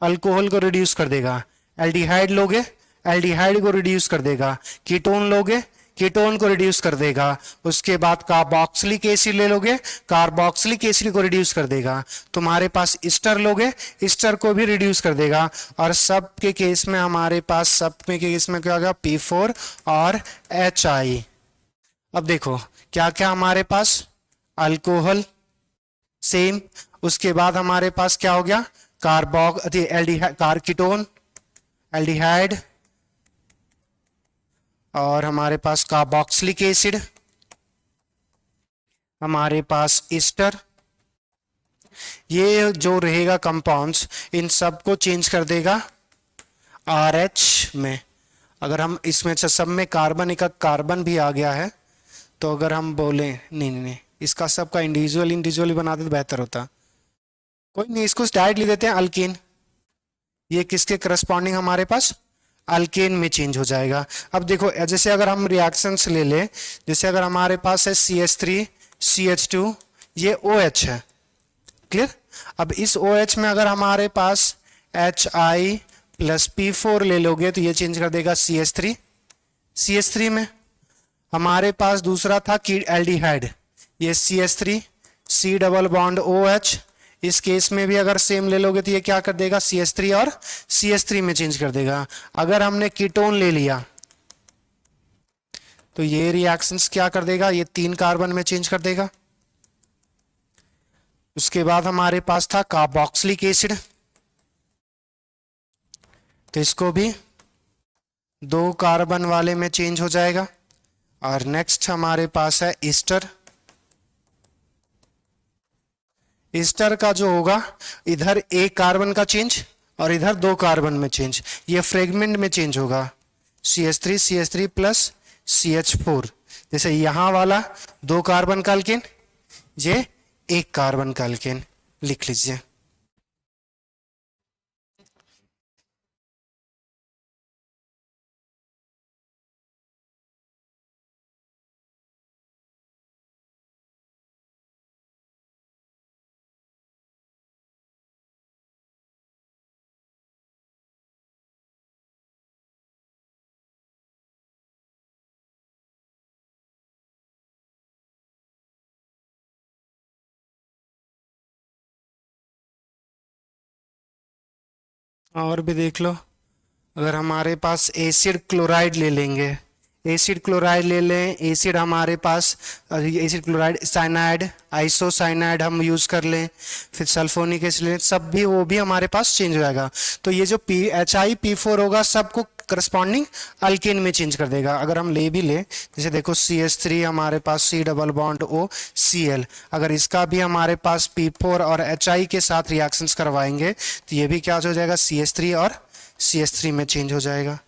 अल्कोहल को रिड्यूस कर देगा। एल्डिहाइड लोगे, एल्डिहाइड को रिड्यूस कर देगा। कीटोन लोगे, कीटोन को रिड्यूस कर देगा। उसके बाद कार्बोक्सिलिक एसिड ले लोगे, कार्बोक्सिलिक एसिड को रिड्यूस कर देगा। तुम्हारे पास ईस्टर लोगे, ईस्टर को भी रिड्यूस कर देगा। और सब के केस में हमारे पास, सब के केस में क्या होगा, P4 और HI। अब देखो क्या क्या हमारे पास, अल्कोहल सेम, उसके बाद हमारे पास क्या हो गया, कीटोन, एल्डिहाइड, और हमारे पास कार्बोक्सिलिक एसिड, हमारे पास ईस्टर। ये जो रहेगा कंपाउंड्स, इन सब को चेंज कर देगा RH में। अगर हम इसमें सब में कार्बन, एक कार्बन भी आ गया है, तो अगर हम बोले नहीं, इसका सबका इंडिविजुअली बनाते तो बेहतर होता। कोई नहीं, इसको डायरेक्ट ले देते हैं अल्केन। ये किसके करस्पॉन्डिंग हमारे पास, अल्केन में चेंज हो जाएगा। अब देखो जैसे अगर हम रिएक्शंस ले ले, जैसे अगर हमारे पास है CH3 CH2, ये OH है, क्लियर। अब इस OH में अगर हमारे पास HI प्लस P4 ले लोगे तो ये चेंज कर देगा CH3। CH3 में हमारे पास दूसरा था एल्डिहाइड, ये CH3 C double bond OH, इस केस में भी अगर सेम ले लोगे तो ये क्या कर देगा, CH3 और CH3 में चेंज कर देगा। अगर हमने कीटोन ले लिया तो ये रिएक्शंस क्या कर देगा, ये 3 कार्बन में चेंज कर देगा। उसके बाद हमारे पास था कार्बोक्सिलिक एसिड, तो इसको भी 2 कार्बन वाले में चेंज हो जाएगा। और नेक्स्ट हमारे पास है ईस्टर। ईस्टर का जो होगा, इधर 1 कार्बन का चेंज और इधर 2 कार्बन में चेंज, ये फ्रेगमेंट में चेंज होगा, CH3 प्लस CH4। जैसे यहां वाला 2 कार्बन का अल्केन, ये 1 कार्बन का अल्केन, लिख लीजिए। और भी देख लो, अगर हमारे पास एसिड क्लोराइड ले लेंगे, एसिड क्लोराइड ले लें, एसिड हमारे पास एसिड क्लोराइड, साइनाइड, आइसोसाइनाइड हम यूज कर लें, फिर सल्फोनिक एसिड लें, सब भी वो भी हमारे पास चेंज हो जाएगा। तो ये जो HI P4 होगा सबको करस्पॉन्डिंग अल्केन में चेंज कर देगा। अगर हम ले भी ले, जैसे देखो CH3 हमारे पास C double bond O Cl, अगर इसका भी हमारे पास P4 और HI के साथ रिएक्शंस करवाएंगे तो ये भी क्या हो जाएगा, CH3 और CH3 में चेंज हो जाएगा।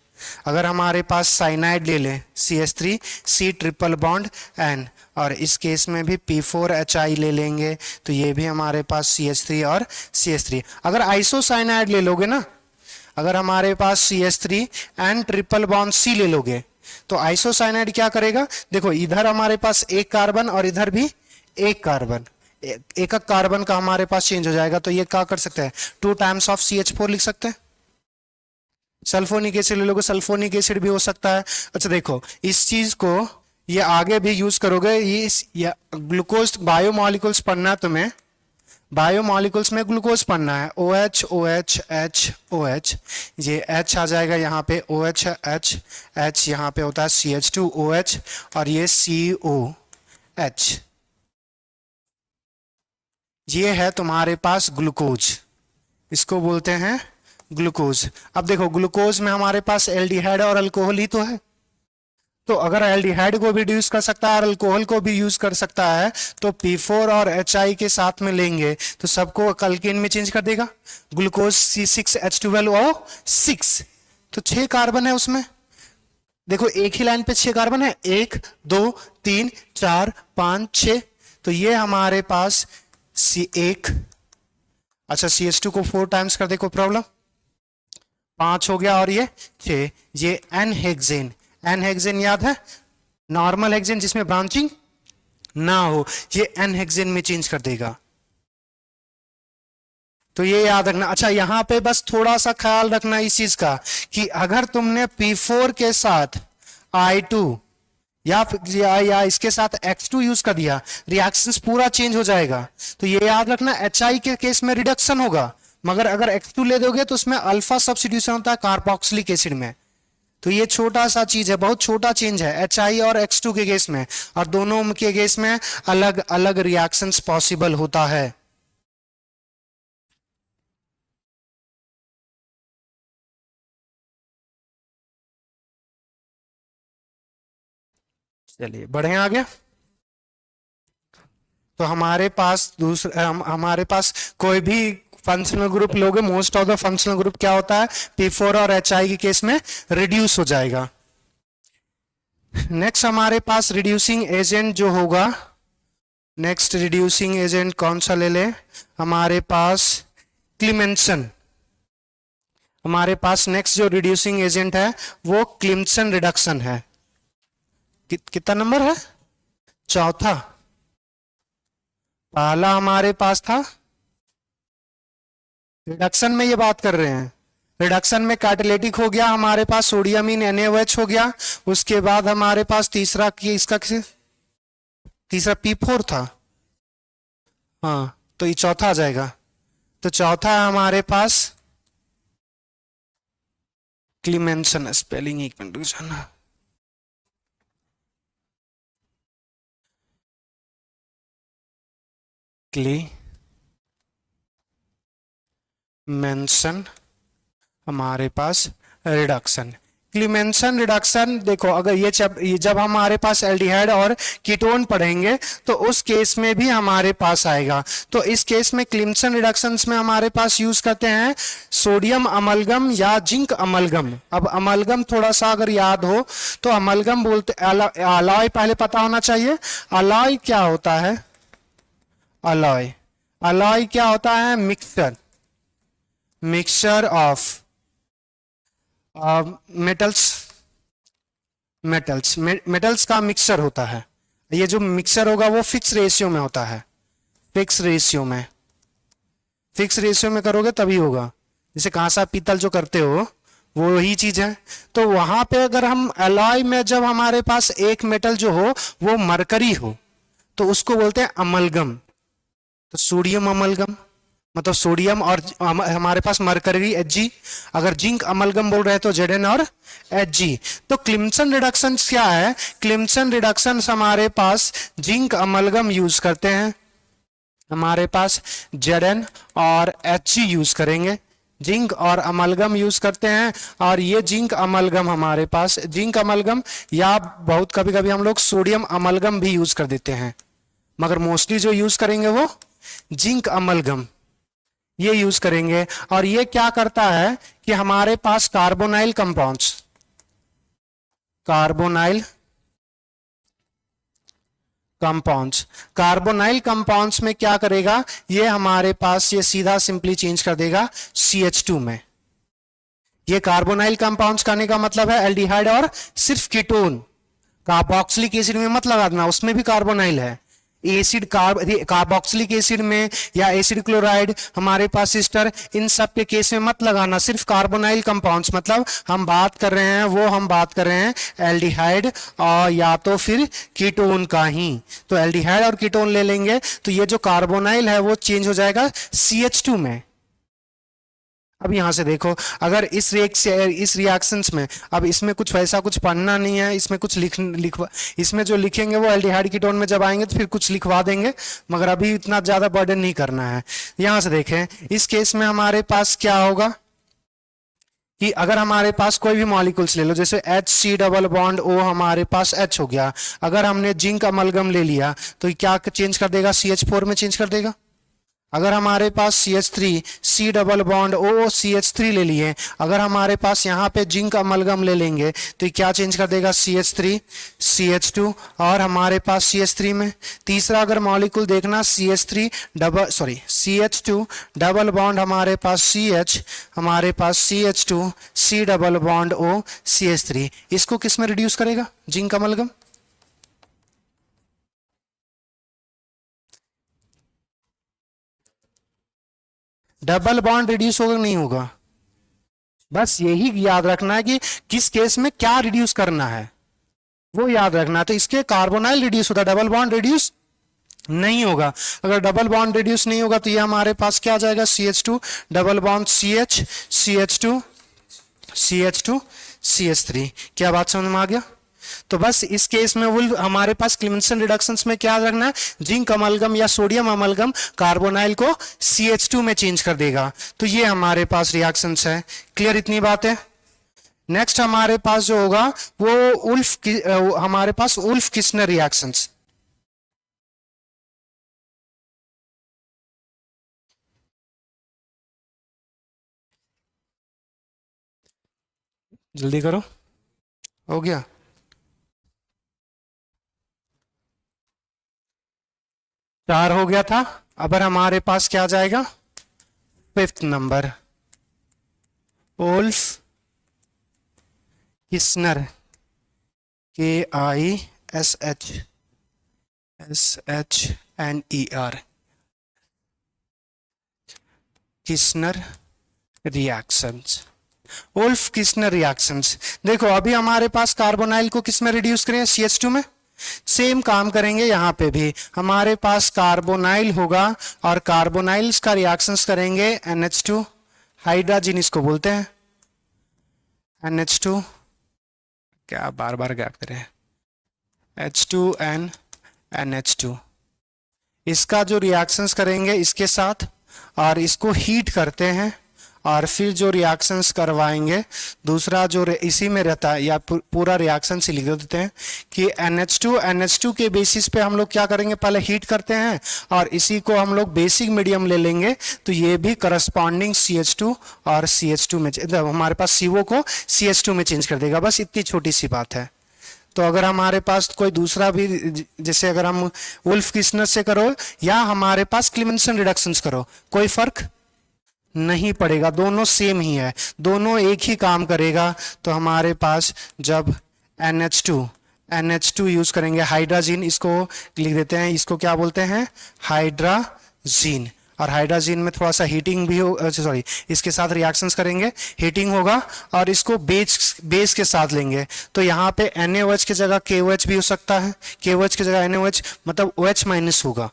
अगर हमारे पास साइनाइड ले लें, CH3 C triple bond N, और इस केस में भी P4 HI ले लेंगे तो ये भी हमारे पास CH3 और CH3। अगर आइसोसाइनाइड ले लोगे ना, अगर हमारे पास CH3 N triple bond C ले लोगे तो आइसोसाइनाइड क्या करेगा, देखो इधर हमारे पास 1 कार्बन और इधर भी 1 कार्बन, एक कार्बन का हमारे पास चेंज हो जाएगा। तो ये क्या कर सकते हैं, 2 टाइम्स ऑफ CH4 लिख सकते हैं। सल्फोनिक एसिड ले लोगे, सल्फोनिक एसिड भी हो सकता है। अच्छा देखो इस चीज को ये आगे भी यूज करोगे, ये ग्लूकोज बायोमॉलिक्यूल्स पढ़ना है तुम्हें, बायोमॉलिक्यूल्स में ग्लूकोज पढ़ना है, OH OH H OH, ये H आ जाएगा यहाँ पे, OH H H यहाँ पे होता है CH2 OH, और ये COH, ये है तुम्हारे पास ग्लूकोज, इसको बोलते हैं ग्लूकोज। अब देखो ग्लूकोज में हमारे पास एल्डिहाइड और अल्कोहल ही तो है, तो अगर एल्डिहाइड को भी यूज कर सकता है और अल्कोहल को भी यूज कर सकता है तो P4 और HI के साथ में लेंगे तो सबको अल्केन में चेंज कर देगा। ग्लूकोज C6H12O6, तो 6 कार्बन है उसमें, देखो एक ही लाइन पे 6 कार्बन है, 1 2 3 4 5 6, तो ये हमारे पास C1, अच्छा CH2 को 4 टाइम्स कर दे, कोई प्रॉब्लम, 5 हो गया, और ये 6, ये N हेक्सेन, N हेक्सेन याद है, नॉर्मल हेक्सेन जिसमें ब्रांचिंग ना हो, ये N हेक्सेन में चेंज कर देगा, तो ये याद रखना। अच्छा यहां पे बस थोड़ा सा ख्याल रखना इस चीज का कि अगर तुमने P4 के साथ I2 या इसके साथ X2 यूज कर दिया, रिएक्शंस पूरा चेंज हो जाएगा। तो ये याद रखना, HI के केस में रिडक्शन होगा, मगर अगर X2 ले दोगे तो उसमें अल्फा सब्स्टिट्यूशन होता है कार्बोक्सिलिक एसिड में। तो ये छोटा सा चीज है, बहुत छोटा चेंज है HI और X2 के केस में, और दोनों के केस में अलग अलग रिएक्शंस पॉसिबल होता है। चलिए बढ़े आगे। तो हमारे पास हमारे पास कोई भी फंक्शनल ग्रुप लोगे, most of the functional group क्या होता है, P4 और HI के केस में रिड्यूस हो जाएगा। नेक्स्ट हमारे पास रिड्यूसिंग एजेंट जो होगा, नेक्स्ट रिड्यूसिंग एजेंट कौन सा ले ले, हमारे पास क्लिमेंसन। हमारे पास नेक्स्ट जो रिड्यूसिंग एजेंट है वो क्लिमेंसन रिडक्शन है। कितना नंबर है, चौथा। पहला हमारे पास था रिडक्शन में, ये बात कर रहे हैं रिडक्शन में कैटालिटिक हो गया, हमारे पास सोडियम इन NaOH हो गया। उसके बाद हमारे पास तीसरा इसका तीसरा P4 था, हाँ, तो ये चौथा आ जाएगा। तो चौथा है हमारे पास क्लिमेंसन, स्पेलिंग एक मिनट जाना, क्लिमेंसन हमारे पास रिडक्शन। क्लिमेंसन रिडक्शन देखो, अगर ये जब हमारे पास एल्डिहाइड और कीटोन पढ़ेंगे तो उस केस में भी हमारे पास आएगा। तो इस केस में क्लिमेंसन रिडक्शंस में हमारे पास यूज करते हैं सोडियम अमलगम या जिंक अमलगम। अब अमलगम थोड़ा सा अगर याद हो तो अमलगम बोलते, अलॉय पहले पता होना चाहिए। अलॉय क्या होता है, अलॉय क्या होता है, मिक्सचर ऑफ मेटल्स का मिक्सचर होता है। ये जो मिक्सचर होगा वो फिक्स रेशियो में होता है, फिक्स रेशियो में करोगे तभी होगा। जैसे कांसा पीतल जो करते हो वो वही चीज है। तो वहां पे अगर हम अलॉय में जब हमारे पास एक मेटल जो हो वो मरकरी हो तो उसको बोलते हैं अमलगम। तो सोडियम अमलगम मतलब सोडियम और हमारे पास मरकरी Hg, अगर जिंक अमलगम बोल रहे हैं तो Zn और Hg। तो क्लिमेंसन रिडक्शन क्या है, क्लिमेंसन रिडक्शन हमारे पास जिंक अमलगम यूज करते हैं, हमारे पास Zn और Hg यूज करेंगे, जिंक और अमलगम यूज करते हैं। और ये जिंक अमलगम हमारे पास जिंक अमलगम या बहुत कभी कभी हम लोग सोडियम अमलगम भी यूज कर देते हैं, मगर मोस्टली जो यूज करेंगे वो जिंक अमलगम ये यूज करेंगे। और ये क्या करता है कि हमारे पास कार्बोनाइल कंपाउंड्स में क्या करेगा, ये हमारे पास ये सीधा सिंपली चेंज कर देगा CH2 में। ये कार्बोनाइल कंपाउंड्स करने का मतलब है एल्डिहाइड और सिर्फ कीटोन, कार्बोक्सिलिक एसिड में मत लगा देना, उसमें भी कार्बोनाइल है। एसिड कार्बोक्सिलिक एसिड में या एसिड क्लोराइड हमारे पास सिस्टर, इन सब के केस में मत लगाना, सिर्फ कार्बोनाइल कंपाउंड्स। मतलब हम बात कर रहे हैं एल्डिहाइड और या तो फिर कीटोन का ही। तो एल्डिहाइड और कीटोन ले लेंगे तो ये जो कार्बोनाइल है वो चेंज हो जाएगा CH2 में। अब यहां से देखो, अगर इस रिएक्शंस में, अब इसमें कुछ वैसा कुछ पढ़ना नहीं है, इसमें कुछ लिखवा इसमें जो लिखेंगे वो एल्डिहाइड कीटोन में जब आएंगे तो फिर कुछ लिखवा देंगे, मगर अभी इतना ज्यादा बर्डन नहीं करना है। यहां से देखें, इस केस में हमारे पास क्या होगा कि अगर हमारे पास कोई भी मॉलिक्यूल्स ले लो, जैसे HC डबल बॉन्ड O हमारे पास H हो गया, अगर हमने जिंक अमलगम ले लिया तो क्या चेंज कर देगा, CH4 में चेंज कर देगा। अगर हमारे पास CH3 C double bond O CH3 ले लिए, अगर हमारे पास यहाँ पे जिंक अमलगम ले लेंगे तो क्या चेंज कर देगा, CH3 CH2, और हमारे पास CH3 में तीसरा अगर मॉलिक्यूल देखना CH2 डबल बॉन्ड हमारे पास CH, हमारे पास CH2 C double bond O CH3, इसको किस में रिड्यूस करेगा, zinc amalgam. Double bond reduce होगा नहीं होगा, बस यही याद रखना है कि किस केस में क्या रिड्यूस करना है। वो याद रखना। तो इसके कार्बोनाइल रिड्यूस होता है, डबल बॉन्ड रिड्यूस नहीं होगा। अगर डबल बॉन्ड रिड्यूस नहीं होगा तो ये हमारे पास क्या आ जाएगा, CH2 double bond CH, CH2 CH2 CH3। क्या बात समझ में आ गया? तो बस इस केस में वो हमारे पास क्लीमेंसन रिडक्शंस में क्या रखना है, जिंक अमलगम या सोडियम अमलगम कार्बोनाइल को CH2 में चेंज कर देगा। तो ये हमारे पास रिएक्शंस है। क्लियर इतनी बात है? नेक्स्ट हमारे पास जो होगा वो हमारे पास उल्फ किस्नर रिएक्शंस। जल्दी करो, हो गया? चार हो गया था। अब हमारे पास क्या जाएगा, fifth number, Wolff Kishner, KISHSHNER, Kishner reactions, Wolff Kishner reactions. देखो अभी हमारे पास कार्बोनाइल को किस में रिड्यूस करें, CH2 में। सेम काम करेंगे यहां पे भी, हमारे पास कार्बोनाइल होगा और कार्बोनाइल्स का रिएक्शंस करेंगे NH2, हाइड्रोजन इसको बोलते हैं, NH2, क्या बार बार गैप करें, H2N NH2। इसका जो रिएक्शंस करेंगे इसके साथ और इसको हीट करते हैं और फिर जो रिएक्शंस करवाएंगे, दूसरा जो इसी में रहता है या पूरा रिएक्शन से लिख देते हैं कि NH2 के बेसिस पे हम लोग क्या करेंगे, पहले हीट करते हैं और इसी को हम लोग बेसिक मीडियम ले लेंगे। तो ये भी करस्पॉन्डिंग CH2 और CH2 में हमारे पास CO को CH2 में चेंज कर देगा। बस इतनी छोटी सी बात है। तो अगर हमारे पास कोई दूसरा भी, जैसे अगर हम वुल्फ किस्नर से करो या हमारे पास क्लीमेंसन रिडक्शंस करो, कोई फर्क नहीं पड़ेगा, दोनों सेम ही है, दोनों एक ही काम करेगा। तो हमारे पास जब NH2 यूज करेंगे, हाइड्रोजन इसको लिख देते हैं, इसको क्या बोलते हैं, हाइड्रोजन। और हाइड्रोजन में थोड़ा सा हीटिंग भी हो, सॉरी इसके साथ रिएक्शंस करेंगे, हीटिंग होगा और इसको बेस के साथ लेंगे। तो यहाँ पे NaOH की जगह KOH भी हो सकता है, KOH की जगह NaOH, मतलब OH माइनस होगा।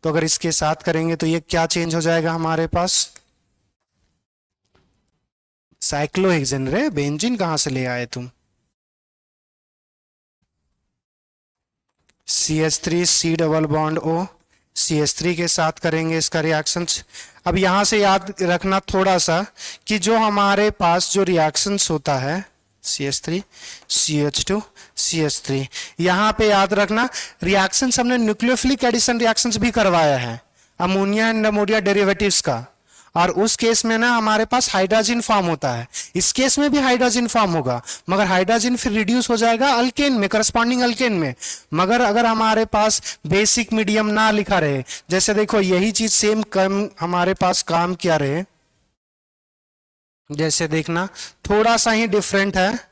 तो अगर इसके साथ करेंगे तो ये क्या चेंज हो जाएगा हमारे पास, साइक्लोहेक्सेन। रे बेंजीन कहां से ले आए तुम, CH3 C double bond O, CH3 के साथ करेंगे इसका रिएक्शंस। अब यहां से याद रखना थोड़ा सा कि जो हमारे पास जो रिएक्शंस होता है CH3 CH2 CH3, यहां पे याद रखना रिएक्शंस हमने न्यूक्लियोफिलिक एडिशन रिएक्शंस भी करवाया है अमोनिया एंड अमोनिया डेरिवेटिव्स का, और उस केस में ना हमारे पास हाइड्रोजन फॉर्म होता है। इस केस में भी हाइड्रोजन फॉर्म होगा, मगर हाइड्रोजन फिर रिड्यूस हो जाएगा अल्केन में, करस्पॉन्डिंग अल्केन में। मगर अगर हमारे पास बेसिक मीडियम ना लिखा रहे, जैसे देखो यही चीज सेम कम हमारे पास काम किया रहे, जैसे देखना थोड़ा सा ही डिफरेंट है,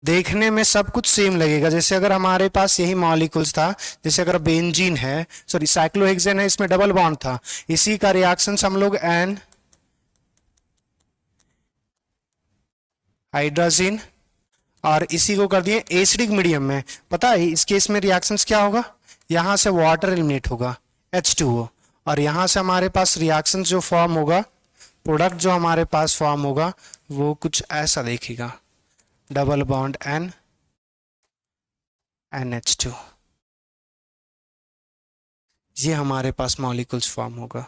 देखने में सब कुछ सेम लगेगा। जैसे अगर हमारे पास यही मॉलिक्यूल्स था, जैसे अगर बेंजीन है, सॉरी साइक्लोहेक्सेन है, इसमें डबल बॉन्ड था, इसी का रिएक्शन हम लोग N हाइड्रोजन और इसी को कर दिए एसिडिक मीडियम में। पता है इस केस में रिएक्शंस क्या होगा, यहां से वाटर एलिमिनेट होगा H2O, और यहां से हमारे पास रिएक्शन जो फॉर्म होगा, प्रोडक्ट जो हमारे पास फॉर्म होगा वो कुछ ऐसा देखेगा, डबल बॉन्ड NH2, ये हमारे पास मॉलिक्यूल्स फॉर्म होगा।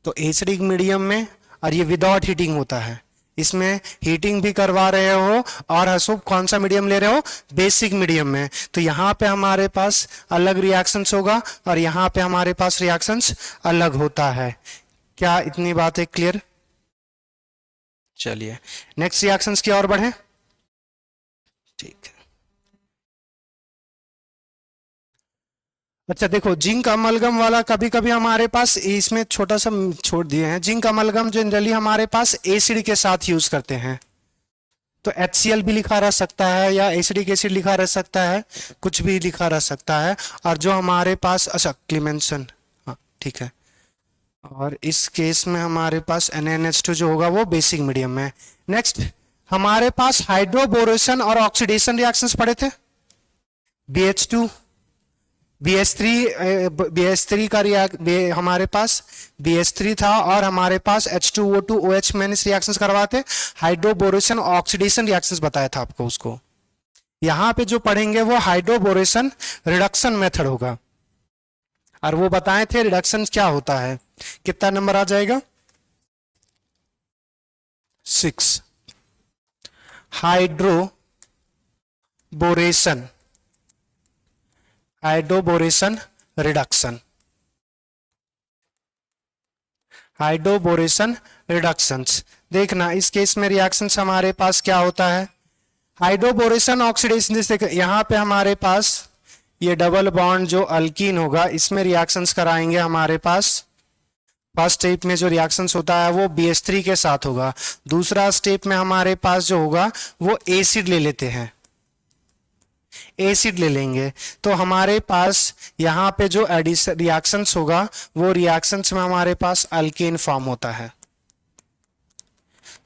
तो एसिडिक मीडियम में, और ये विदाउट हीटिंग होता है, इसमें हीटिंग भी करवा रहे हो और हसुब कौन सा मीडियम ले रहे हो, बेसिक मीडियम में। तो यहां पे हमारे पास अलग रिएक्शंस होगा और यहां पे हमारे पास रिएक्शंस अलग होता है। क्या इतनी बात है क्लियर? चलिए नेक्स्ट रिएक्शंस की ओर बढ़े। ठीक है, अच्छा देखो जिंक अमलगम वाला कभी कभी हमारे पास इसमें छोटा सा छोड़ दिए हैं। जिंक अमलगम जनरली हमारे पास एसिड के साथ यूज करते हैं, तो HCl भी लिखा रह सकता है या एसिडिक एसिड लिखा रह सकता है, कुछ भी लिखा रह सकता है। और जो हमारे पास, अच्छा क्लीमेंसन, हाँ ठीक है, और इस केस में हमारे पास NaNH2 जो होगा वो बेसिक मीडियम में। नेक्स्ट हमारे पास हाइड्रोबोरेशन और ऑक्सीडेशन रिएक्शंस पढ़े थे। BH2 BH3 का हमारे पास BH3 था और हमारे पास H2O2 OH मैंने इस रिएक्शंस करवाते, हाइड्रोबोरेशन ऑक्सीडेशन रिएक्शंस बताया था आपको उसको। यहां पे जो पढ़ेंगे वो हाइड्रोबोरेशन रिडक्शन मेथड होगा, और वो बताए थे रिडक्शन क्या होता है। कितना नंबर आ जाएगा? 6। Hydroboration reduction, hydroboration reductions. देखना इस केस में रिएक्शंस हमारे पास क्या होता है, हाइड्रोबोरेशन ऑक्सीडेशन। जैसे यहां पे हमारे पास ये डबल बॉन्ड जो अल्कीन होगा, इसमें रिएक्शंस कराएंगे हमारे पास। फर्स्ट स्टेप में जो रिएक्शंस होता है वो BH3 के साथ होगा। दूसरा स्टेप में हमारे पास जो होगा वो एसिड ले लेते हैं, एसिड ले लेंगे। तो हमारे पास यहाँ पे जो एडिशन रिएक्शंस होगा वो रिएक्शंस में हमारे पास अल्केन फॉर्म होता है।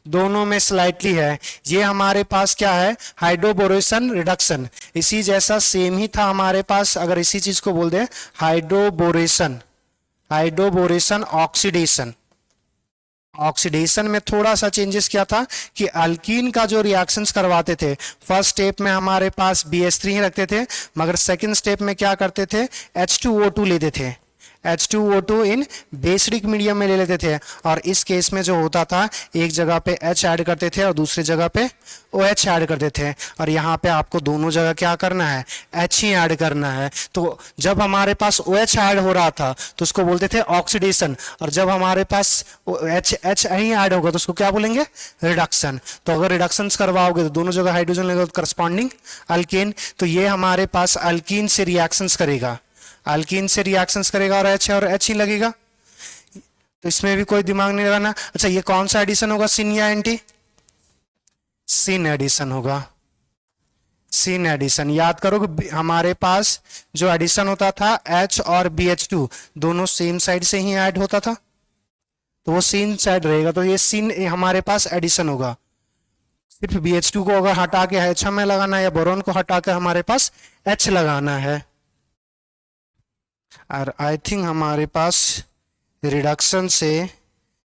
दोनों में स्लाइटली है। ये हमारे पास क्या है, हाइड्रोबोरेशन रिडक्शन। इसी जैसा सेम ही था हमारे पास, अगर इसी चीज को बोल दे हाइड्रोबोरेशन ऑक्सीडेशन। ऑक्सीडेशन में थोड़ा सा चेंजेस क्या था कि अल्कीन का जो रिएक्शंस करवाते थे, फर्स्ट स्टेप में हमारे पास BH3 ही रखते थे, मगर सेकंड स्टेप में क्या करते थे, H2O2 लेते थे। H2O2 इन बेसिक मीडियम में ले लेते थे, और इस केस में जो होता था एक जगह पे H ऐड करते थे और दूसरी जगह पे OH ऐड करते थे, और यहाँ पे आपको दोनों जगह क्या करना है, H ही ऐड करना है। तो जब हमारे पास OH ऐड हो रहा था तो उसको बोलते थे ऑक्सीडेशन, और जब हमारे पास H ही ऐड होगा तो उसको क्या बोलेंगे, रिडक्शन। तो अगर रिडक्शन करवाओगे तो दोनों जगह हाइड्रोजन लगेगा, करस्पॉन्डिंग अल्केन। तो ये हमारे पास अल्कीन से रिएक्शंस करेगा, अल्कीन से रिएक्शंस करेगा और H ही लगेगा। तो इसमें भी कोई दिमाग नहीं लगाना। अच्छा, ये कौन सा एडिशन होगा, सिन या एंटी? सिन एडिशन होगा, सिन एडिशन। याद करो कि हमारे पास जो एडिशन होता था H और BH2 दोनों सेम साइड से ही ऐड होता था, तो वो सिन साइड रहेगा। तो ये सिन हमारे पास एडिशन होगा। सिर्फ BH2 को अगर हटा के H हमें लगाना है, या बोरोन को हटा के हमारे पास H लगाना है। और आई थिंक हमारे पास रिडक्शन से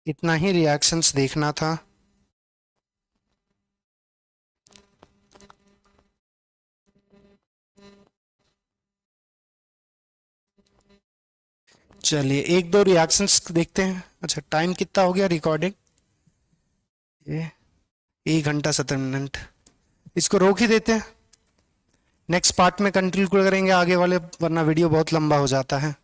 इतना ही रिएक्शंस देखना था। चलिए एक दो रिएक्शंस देखते हैं। अच्छा, टाइम कितना हो गया रिकॉर्डिंग? ये 1 घंटा 17 मिनट। इसको रोक ही देते हैं, नेक्स्ट पार्ट में कंटिन्यू करेंगे आगे वाले, वरना वीडियो बहुत लंबा हो जाता है।